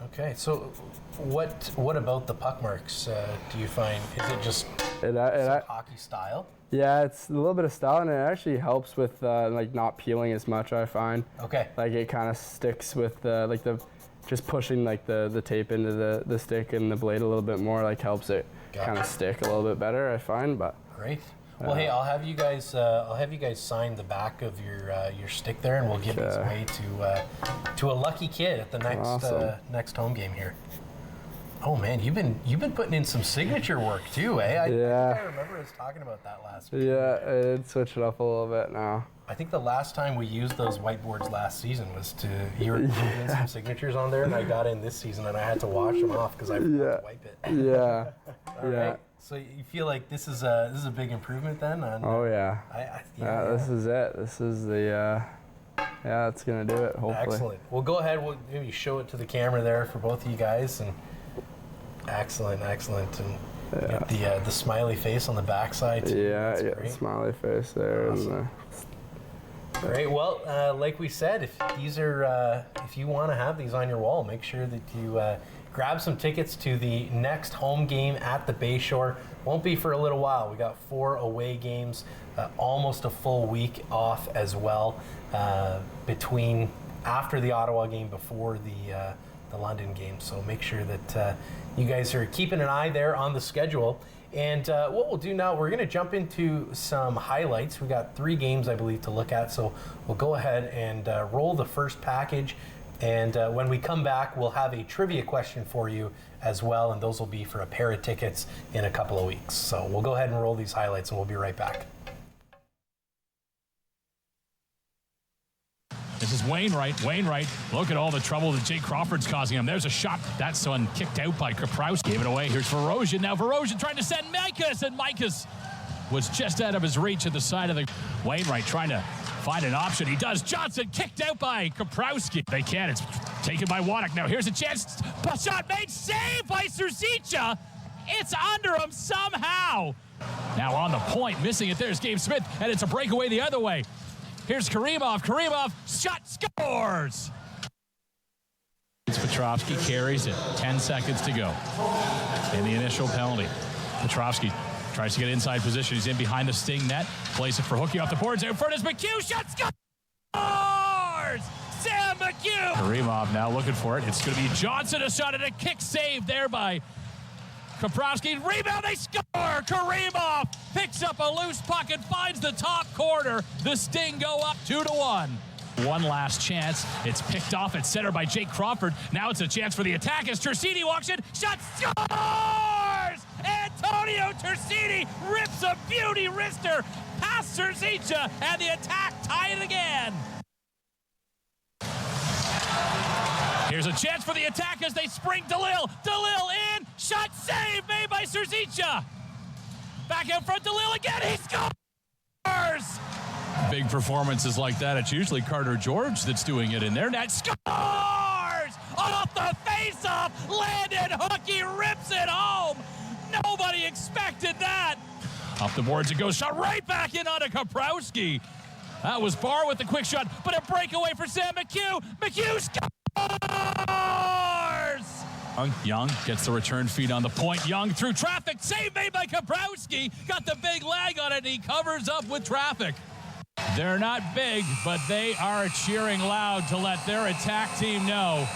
S2: Okay, so what about the puck marks? Do you find is it just hockey style?
S3: Yeah, it's a little bit of style, and it actually helps with like not peeling as much, I find.
S2: Okay.
S3: Like it kind of sticks with just pushing like the tape into the stick and the blade a little bit more, like helps it kind of stick a little bit better, I find. But
S2: great. Well, hey, I'll have you guys sign the back of your stick there, and we'll give these away to a lucky kid at the next home game here. Oh man, you've been putting in some signature work too, eh? I think I remember us talking about that last week.
S3: Yeah, I'd switch it up a little bit now.
S2: I think the last time we used those whiteboards last season was you were putting some signatures on there, and I got in this season and I had to wash them off because I forgot to wipe it.
S3: Yeah.
S2: All right. So you feel like this is a big improvement then?
S3: Oh yeah. This is it. This is the it's gonna do it. Hopefully.
S2: Excellent. Well, go ahead. We'll maybe show it to the camera there for both of you guys. And excellent. And get the smiley face on the backside too.
S3: Yeah, I got the smiley face there.
S2: Awesome. Great. Well, like we said, if these are if you want to have these on your wall, make sure that you grab some tickets to the next home game at the Bayshore. Won't be for a little while. We got 4 away games, almost a full week off as well, between after the Ottawa game, before the London game. So make sure that you guys are keeping an eye there on the schedule. And what we'll do now, we're going to jump into some highlights. We got 3 games, I believe, to look at. So we'll go ahead and roll the first package. And when we come back, we'll have a trivia question for you as well, and those will be for a pair of tickets in a couple of weeks. So we'll go ahead and roll these highlights, and we'll be right back.
S6: And
S12: This is Wainwright. Wainwright, look at all the trouble that Jake Crawford's causing him. There's a shot. That's one kicked out by Kaprowski. Gave it away. Here's Verosian. Now Verosian trying to send Mikas, and Mikas was just out of his reach at the side of the... Wainwright trying to find an option. He does. Johnson kicked out by Kaprowski. They can. It's taken by Waddick. Now here's a chance. Shot made. Save by Surzica. It's under him somehow. Now on the point. Missing it. There's Gabe Smith. And it's a breakaway the other way. Here's Karimov. Karimov. Shot. Scores. Petrovsky carries it. 10 seconds to go in the initial penalty. Petrovsky tries to get inside position. He's in behind the Sting net. Plays it for Hookie off the boards. In front is McHugh. Shot. Scores! Sam McHugh. Karimov now looking for it. It's going to be Johnson. A shot and a kick saved there by Kaprowski. Rebound. They score. Karimov picks up a loose puck and finds the top corner. The Sting go up 2-1. One last chance. It's picked off at center by Jake Crawford. Now it's a chance for the attack as Tersini walks in. Shot. Scores! Antonio Tersini rips a beauty wrister past Surzica, and the attack tie it again. Here's a chance for the attack as they spring DeLille. DeLille in. Shot save made by Surzica. Back out front, DeLille again. He scores! Big performances like that, it's usually Carter George that's doing it in their net. Scores! Off the face-off. Landon Hookie rips it home. Nobody expected that. Off the boards it goes. Shot right back in onto Kaprowski. That was Barr with the quick shot, but a breakaway for Sam McHugh. McHugh scores! Young gets the return feed on the point. Young through traffic. Save made by Kaprowski. Got the big lag on it, and he covers up with traffic. They're not big, but they are cheering loud to let their attack team know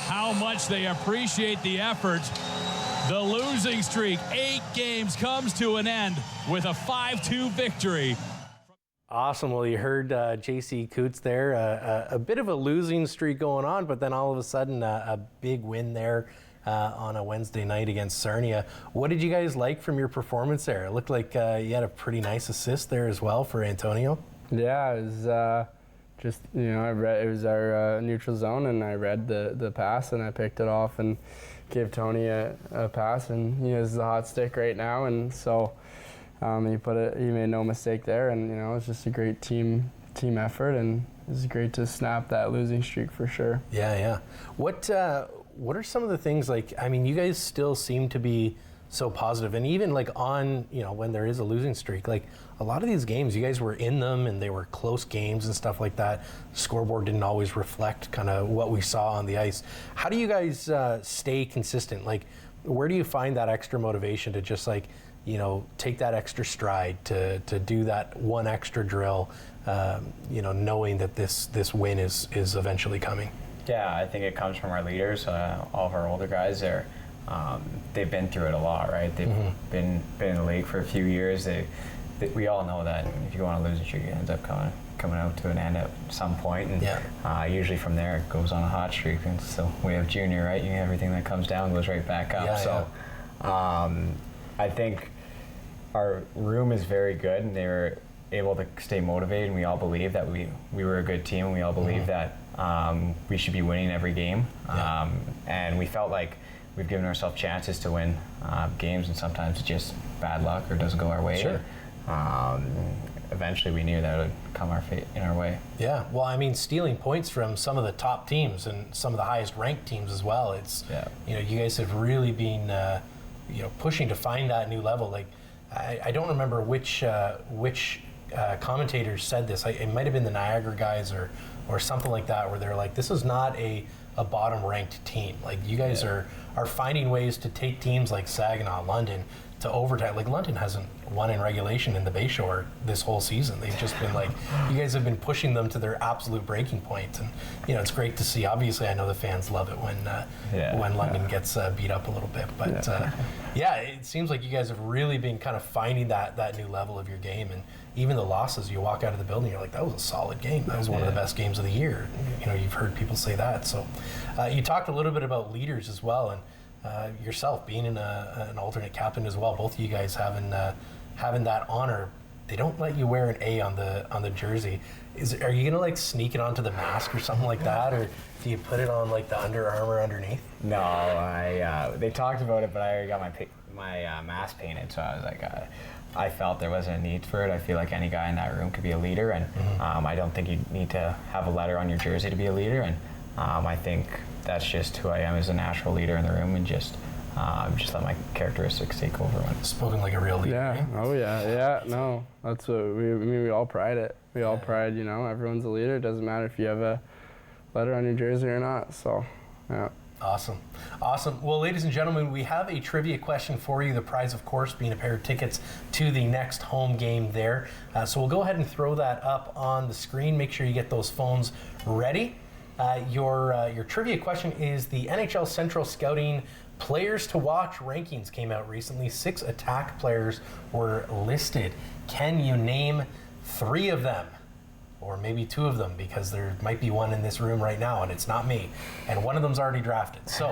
S12: how much they appreciate the effort. The losing streak, 8 games, comes to an end with a 5-2 victory.
S2: Awesome. Well, you heard JC Coots there. A bit of a losing streak going on, but then all of a sudden a big win there on a Wednesday night against Sarnia. What did you guys like from your performance there? It looked like you had a pretty nice assist there as well for Antonio.
S3: Yeah, it was just, I read it was our neutral zone, and I read the pass, and I picked it off and gave Tony a pass, and he has the hot stick right now, and so he made no mistake there, and it was just a great team effort, and it was great to snap that losing streak for sure.
S2: Yeah. What are some of the things, you guys still seem to be so positive, and even on when there is a losing streak, a lot of these games you guys were in them and they were close games and stuff like that. The scoreboard didn't always reflect kind of what we saw on the ice. How do you guys stay consistent? Where do you find that extra motivation to just take that extra stride, to do that one extra drill, knowing that this win is eventually coming?
S4: Yeah, I think it comes from our leaders. All of our older guys there. They've been through it a lot, right? They've been in the league for a few years. We all know that if you go on a losing streak, it ends up coming out to an end at some point, and usually from there it goes on a hot streak. And so we have Junior, right? Everything that comes down goes right back up. I think our room is very good, and they were able to stay motivated, and we all believe that we were a good team, and we all believe that we should be winning every game. And we felt like we've given ourselves chances to win games, and sometimes it's just bad luck or doesn't go our way.
S2: Sure.
S4: Eventually we knew that it would come in our way.
S2: Yeah, well, stealing points from some of the top teams and some of the highest ranked teams as well. It's, you guys have really been, pushing to find that new level. I don't remember which commentators said this. It might have been the Niagara guys or something like that, where they're like, this is not a bottom ranked team. You guys are finding ways to take teams like Saginaw, London, to overtime. London hasn't won in regulation in the Bayshore this whole season. They've just been you guys have been pushing them to their absolute breaking point, and it's great to see. Obviously, I know the fans love it when London gets beat up a little bit, but it seems like you guys have really been kind of finding that new level of your game, and even the losses, you walk out of the building, you're like, that was a solid game. That was one of the best games of the year. You've heard people say that. So you talked a little bit about leaders as well, and yourself being an alternate captain as well. Both of you guys having that honor they don't let you wear an A on the jersey. Are you gonna like sneak it onto the mask or something like that, or do you put it on like the Under Armour underneath?
S4: No, they talked about it, but I already got my mask painted, so I was like, I felt there wasn't a need for it. I feel like any guy in that room could be a leader, and I don't think you need to have a letter on your jersey to be a leader, and I think that's just who I am as a natural leader in the room, and just let my characteristics take over.
S2: Spoken like a real leader.
S3: Yeah.
S2: Eh?
S3: Oh yeah. No, that's what we all pride it. We all pride, everyone's a leader. It doesn't matter if you have a letter on your jersey or not. So, yeah.
S2: Awesome. Well, ladies and gentlemen, we have a trivia question for you. The prize, of course, being a pair of tickets to the next home game there. So we'll go ahead and throw that up on the screen. Make sure you get those phones ready. Your trivia question is the NHL Central Scouting Players to Watch rankings came out recently. 6 attack players were listed. Can you name 3 of them? Or maybe 2 of them, because there might be one in this room right now and it's not me. And one of them's already drafted. So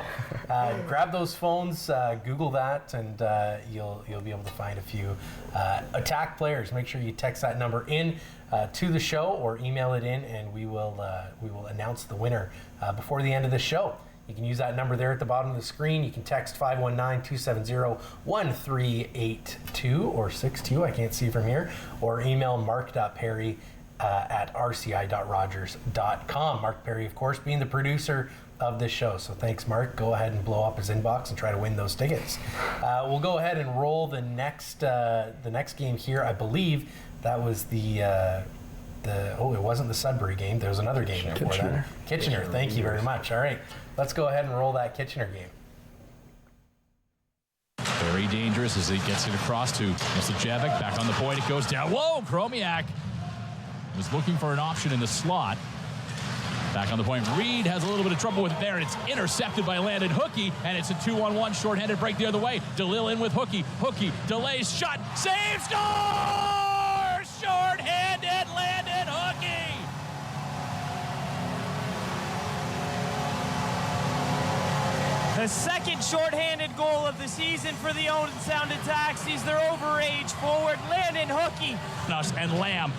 S2: grab those phones, Google that, and you'll be able to find a few attack players. Make sure you text that number in to the show or email it in, and we will announce the winner before the end of the show. You can use that number there at the bottom of the screen. You can text 519-270-1382 or 62, I can't see from here, or email mark.perry at rci.rogers.com. Mark Perry, of course, being the producer of this show. So thanks, Mark. Go ahead and blow up his inbox and try to win those tickets. We'll go ahead and roll the next game here. I believe that was it wasn't the Sudbury game. There was another game there for that. Kitchener. Thank you very much. All right, let's go ahead and roll that Kitchener game.
S12: Very dangerous as he gets it across to Mislijevic. Back on the point, it goes down. Whoa, Chromiak was looking for an option in the slot. Back on the point, Reed has a little bit of trouble with it there, and it's intercepted by Landon Hookey, and it's a 2-on-1 shorthanded break the other way. DeLille in with Hookey. Hookey delays, shot, save, score! Shorthanded Landon Hookey!
S13: The second shorthanded goal of the season for the Owen Sound Attacks. He's their overage forward, Landon Hookey.
S12: And Lamb,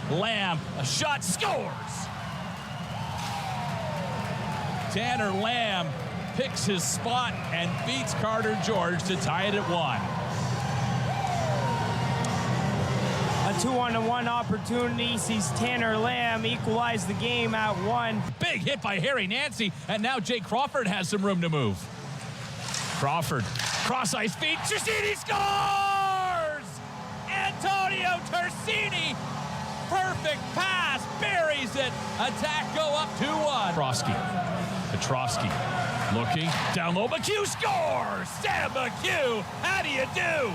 S12: a shot, scores! Tanner Lamb picks his spot and beats Carter George to tie it at 1.
S13: A 2-on-1 opportunity sees Tanner Lamb equalize the game at 1.
S12: Big hit by Harry Nancy, and now Jake Crawford has some room to move. Crawford, cross-ice feed, Tersini scores! Antonio Tersini, perfect pass, buries it. Attack go up 2-1. Petrovsky looking, down low, McHugh scores! Sam McHugh, how do you do?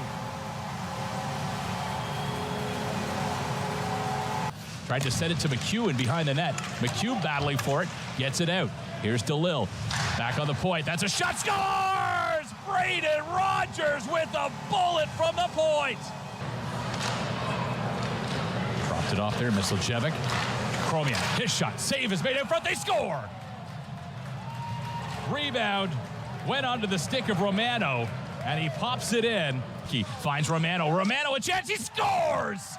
S12: Tried to set it to McHugh and behind the net. McHugh battling for it, gets it out. Here's DeLille, back on the point, that's a shot, scores! Braden Rogers with a bullet from the point. Dropped it off there, Mislijevic. Chromiak, his shot, save is made in front, they score! Rebound, went onto the stick of Romano, and he pops it in. He finds Romano, a chance, he scores!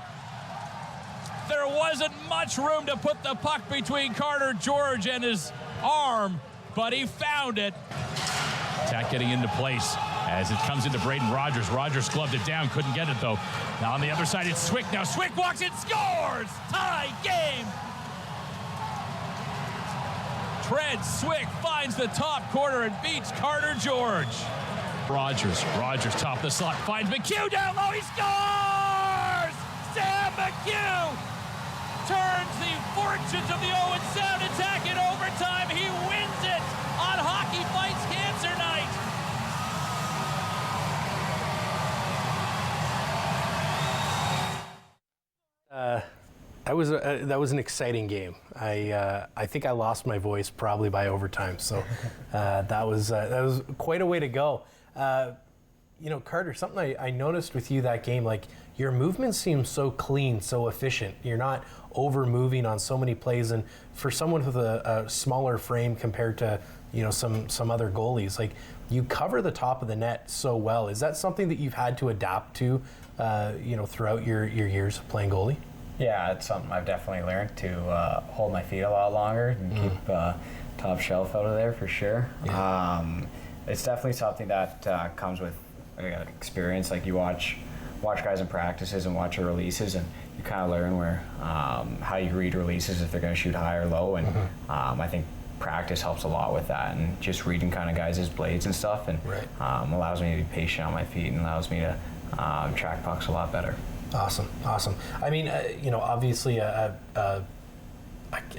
S12: There wasn't much room to put the puck between Carter George and his arm, but he found it. Attack getting into place as it comes into Braden Rogers. Rogers gloved it down, couldn't get it though. Now on the other side, it's Swick. Now Swick walks in, scores! Tie game! Tread Swick finds the top corner and beats Carter George. Rogers top of the slot, finds McHugh down low, he scores! Sam McHugh turns the fortunes of the Owen Sound Attack in overtime. He wins it on Hockey Fights Cancer Night.
S2: That was an exciting game. I think I lost my voice probably by overtime. So that was quite a way to go. Carter, something I noticed with you that game, like your movements seem so clean, so efficient. You're not over moving on so many plays, and for someone with a smaller frame compared to some other goalies. Like, you cover the top of the net so well. Is that something that you've had to adapt to, throughout your years of playing goalie?
S4: Yeah, it's something I've definitely learned to hold my feet a lot longer and keep top shelf out of there for sure. Yeah. It's definitely something that comes with experience. Like, you watch guys in practices and watch their releases, and you kind of learn where how you read releases, if they're going to shoot high or low. And I think practice helps a lot with that, and just reading kind of guys' blades and stuff, and allows me to be patient on my feet and allows me to track pucks a lot better. Awesome.
S2: I mean, obviously I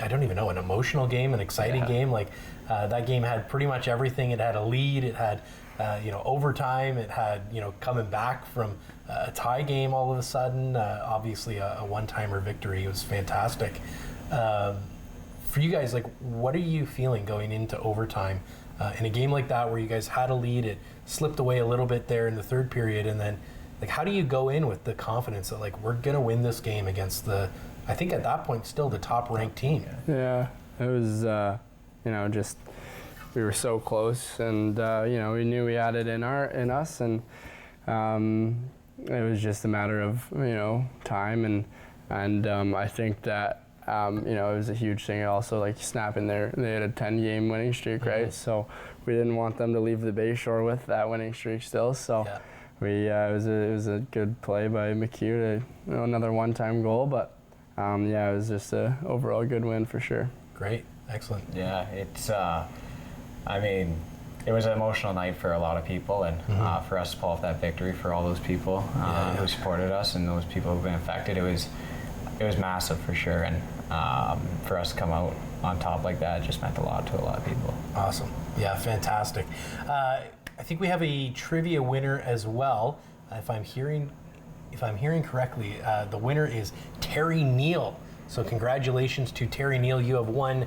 S2: don't even know, an emotional game, an exciting game. Like, that game had pretty much everything. It had a lead. It had, overtime. It had, coming back from a tie game all of a sudden. Obviously, a one-timer victory. It was fantastic. For you guys, like, what are you feeling going into overtime in a game like that, where you guys had a lead? It slipped away a little bit there in the third period, and then, like, how do you go in with the confidence that, like, we're gonna win this game against I think at that point still the top-ranked team?
S3: Yeah, it was, just we were so close, and we knew we had it in us, and it was just a matter of time, and I think that it was a huge thing. Also, like, snapping they had a 10-game winning streak, right? So we didn't want them to leave the Bayshore with that winning streak still. So it was a good play by McHugh to another one-time goal, but it was just a overall good win for sure.
S2: Great, excellent.
S4: Yeah, it's it was an emotional night for a lot of people, and for us to pull off that victory for all those people who supported us and those people who've been affected, it was massive for sure, and for us to come out on top like that just meant a lot to a lot of people.
S2: Awesome. Yeah, fantastic. I think we have a trivia winner as well. If I'm hearing correctly, the winner is Terry Neal. So congratulations to Terry Neal. You have won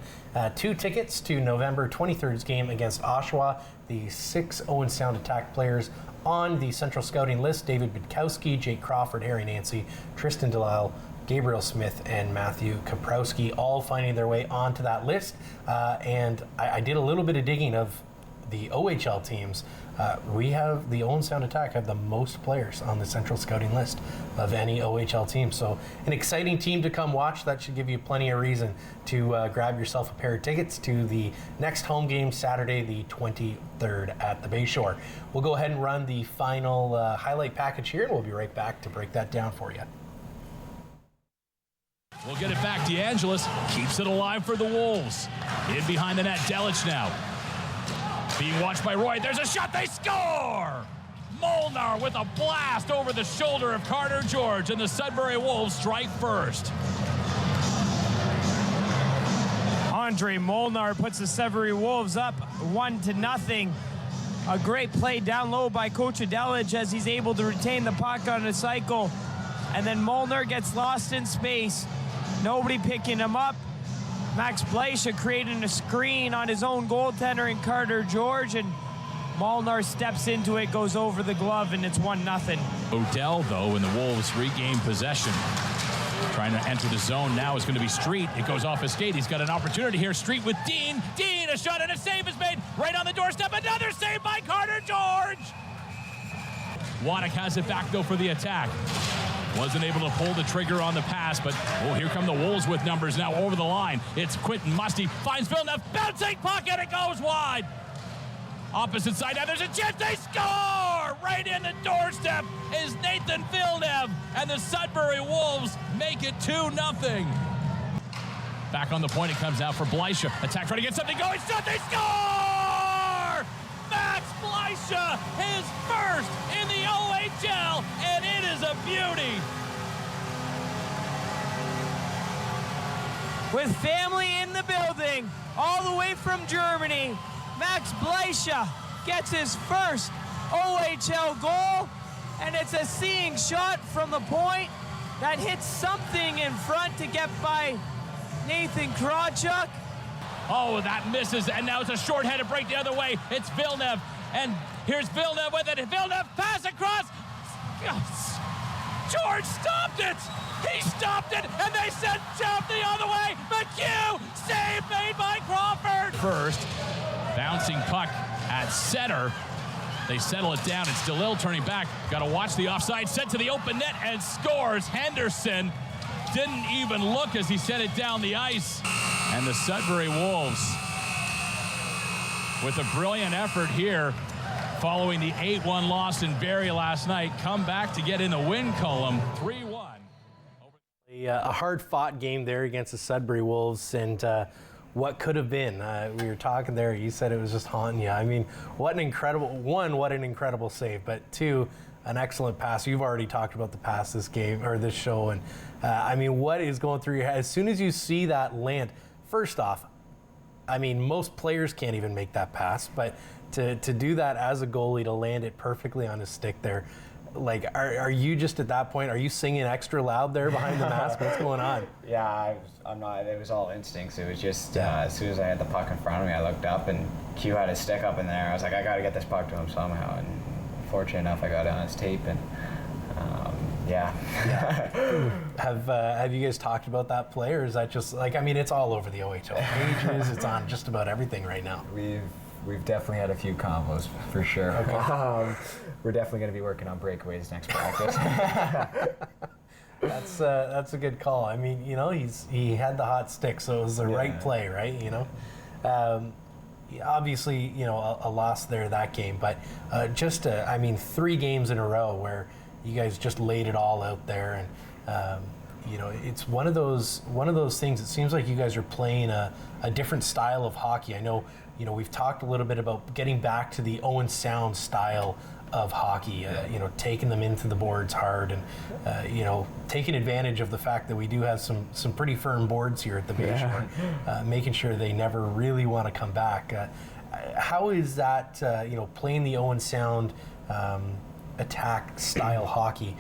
S2: 2 tickets to November 23rd's game against Oshawa. The 6 Owen Sound Attack players on the Central Scouting list: David Bidkowski, Jake Crawford, Harry Nancy, Tristan Delisle, Gabriel Smith, and Matthew Kaprowski, all finding their way onto that list. And I did a little bit of digging of the OHL teams. We have the Owen Sound Attack have the most players on the Central Scouting list of any OHL team. So an exciting team to come watch. That should give you plenty of reason to grab yourself a pair of tickets to the next home game, Saturday the 23rd at the Bayshore. We'll go ahead and run the final highlight package here, and we'll be right back to break that down for you.
S12: We'll get it back. DeAngelis keeps it alive for the Wolves. In behind the net, Delic now. Being watched by Roy. There's a shot. They score! Molnar with a blast over the shoulder of Carter George, and the Sudbury Wolves strike first.
S13: Andre Molnar puts the Sudbury Wolves up 1-0. A great play down low by Coach Delic as he's able to retain the puck on a cycle. And then Molnar gets lost in space. Nobody picking him up. Max Bleisha creating a screen on his own goaltender in Carter George, and Molnar steps into it, goes over the glove, and it's 1-0.
S12: Odell, though, and the Wolves regain possession. Trying to enter the zone now is going to be Street. It goes off his skate. He's got an opportunity here. Street with Dean. Dean, a shot and a save is made right on the doorstep. Another save by Carter George. Waddick has it back, though, for the attack. Wasn't able to pull the trigger on the pass, but here come the Wolves with numbers now over the line. It's Quentin Musty, finds Villeneuve, bouncing puck, and it goes wide. Opposite side, now there's a chance, they score! Right in the doorstep is Nathan Villeneuve, and the Sudbury Wolves make it 2-0. Back on the point, it comes out for Bleisha. Attack trying to get something going, shot, they score! Max Bleisha, his first in the OHL, and it is a beauty.
S13: With family in the building, all the way from Germany, Max Bleisha gets his first OHL goal, and it's a seeing shot from the point that hits something in front to get by Nathan Krawchuk.
S12: Oh, that misses, and now it's a short-handed break the other way. It's Villeneuve, and here's Villeneuve with it. Villeneuve pass across. George stopped it. He stopped it, and they sent Jeff the other way. McHugh, save made by Crawford. First, Bouncing puck at center. They settle it down. It's DeLille turning back. Got to watch the offside. Set to the open net and scores. Henderson didn't even look as he set it down the ice. And the Sudbury Wolves, with a brilliant effort here, following the 8-1 loss in Barrie last night, come back to get in the win column, 3-1.
S2: A hard-fought game there against the Sudbury Wolves, and what could have been. We were talking there, you said it was just haunting you. I mean, what an incredible save, but two, an excellent pass. You've already talked about the pass this game, or this show, and I mean, what is going through your head? As soon as you see that land, first off, I mean, most players can't even make that pass, but to do that as a goalie, to land it perfectly on his stick there, like, are you just at that point, are you singing extra loud there behind the mask? What's going on?
S4: Yeah, I'm not. It was all instincts. It was just as soon as I had the puck in front of me, I looked up and Q had his stick up in there. I was like, I got to get this puck to him somehow. And fortunate enough, I got it on his tape. And
S2: Have you guys talked about that play, or is that just like, I mean, it's all over the OHL pages. It's on just about everything right now.
S4: We've definitely had a few combos for sure. Okay. We're definitely going to be working on breakaways next practice.
S2: That's a good call. I mean, you know, he had the hot stick, so it was the right play, right? You know, obviously, you know, a loss there that game, but I mean, 3 games in a row where you guys just laid it all out there, and you know, it's one of those things. It seems like you guys are playing a different style of hockey. I know, you know, we've talked a little bit about getting back to the Owen Sound style of hockey, you know, taking them into the boards hard, and you know, taking advantage of the fact that we do have some pretty firm boards here at the Bayshore, making sure they never really want to come back. How is that, you know, playing the Owen Sound attack style hockey?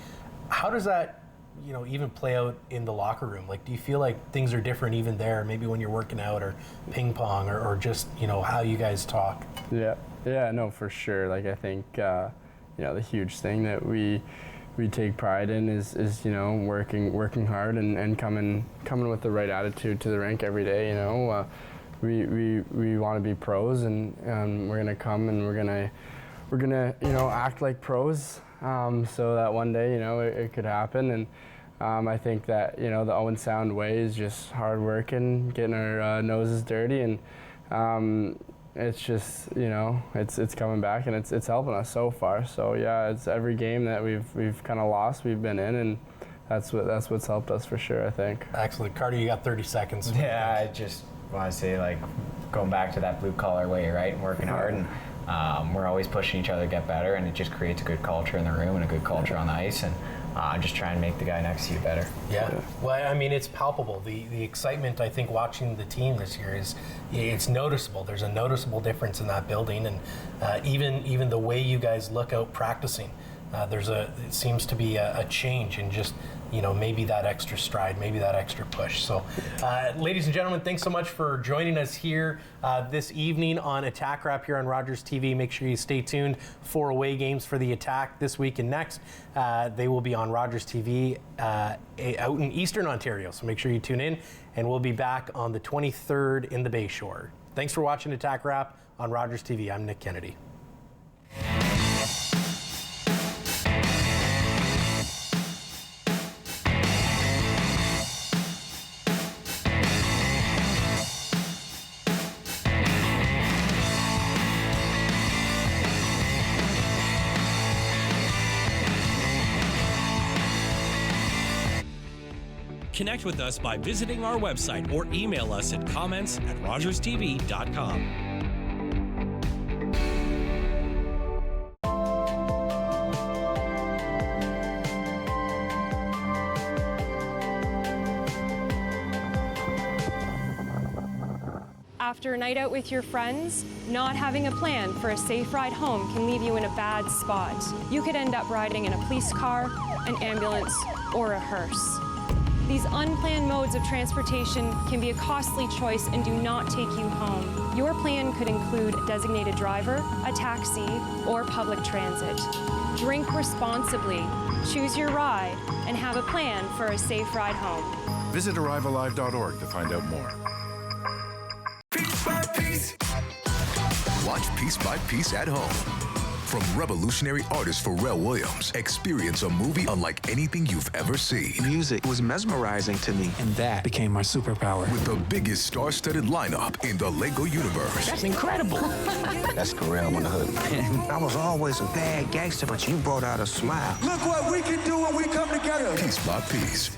S2: How does that, you know, even play out in the locker room? Like, do you feel like things are different even there, maybe when you're working out or ping pong, or just, you know, how you guys talk?
S3: Yeah, no, for sure. Like, I think, you know, the huge thing that we take pride in is you know, working hard and coming with the right attitude to the rink every day. You know, we want to be pros, and we're gonna come and we're gonna you know, act like pros, so that one day, you know, it could happen. And I think that, you know, the Owen Sound way is just hard working, getting our noses dirty, and it's just, you know, it's coming back, and it's helping us so far. So yeah, it's every game that we've kind of lost, we've been in, and that's what's helped us for sure, I think.
S2: Excellent. Carter, you got 30 seconds.
S4: Yeah, I just want to say, like, going back to that blue collar way, right, and working hard, and we're always pushing each other to get better, and it just creates a good culture in the room and a good culture on the ice, and just try and make the guy next to you better.
S2: Yeah. Well, I mean, it's palpable. The excitement, I think, watching the team this year it's noticeable. There's a noticeable difference in that building, and even the way you guys look out practicing, it seems to be a change in just, you know, maybe that extra stride, maybe that extra push. So, ladies and gentlemen, thanks so much for joining us here this evening on Attack Wrap here on Rogers TV. Make sure you stay tuned for away games for the Attack this week and next. They will be on Rogers TV out in Eastern Ontario, so make sure you tune in, and we'll be back on the 23rd in the Bayshore. Thanks for watching Attack Wrap on Rogers TV. I'm Nick Kennedy.
S14: Connect with us by visiting our website or email us at comments@rogerstv.com.
S15: After a night out with your friends, not having a plan for a safe ride home can leave you in a bad spot. You could end up riding in a police car, an ambulance, or a hearse. These unplanned modes of transportation can be a costly choice and do not take you home. Your plan could include a designated driver, a taxi, or public transit. Drink responsibly, choose your ride, and have a plan for a safe ride home.
S16: Visit arrivealive.org to find out more.
S17: Piece by piece.
S16: Watch Piece by Piece at home. From revolutionary artist Pharrell Williams, experience a movie unlike anything you've ever seen.
S17: Music was mesmerizing to me, and that became my superpower.
S16: With the biggest star-studded lineup in the Lego universe.
S17: That's incredible.
S18: That's Pharrell on the hood. I was always a bad gangster, but you brought out a smile.
S9: Look what we can do when we come together.
S16: Piece by Piece.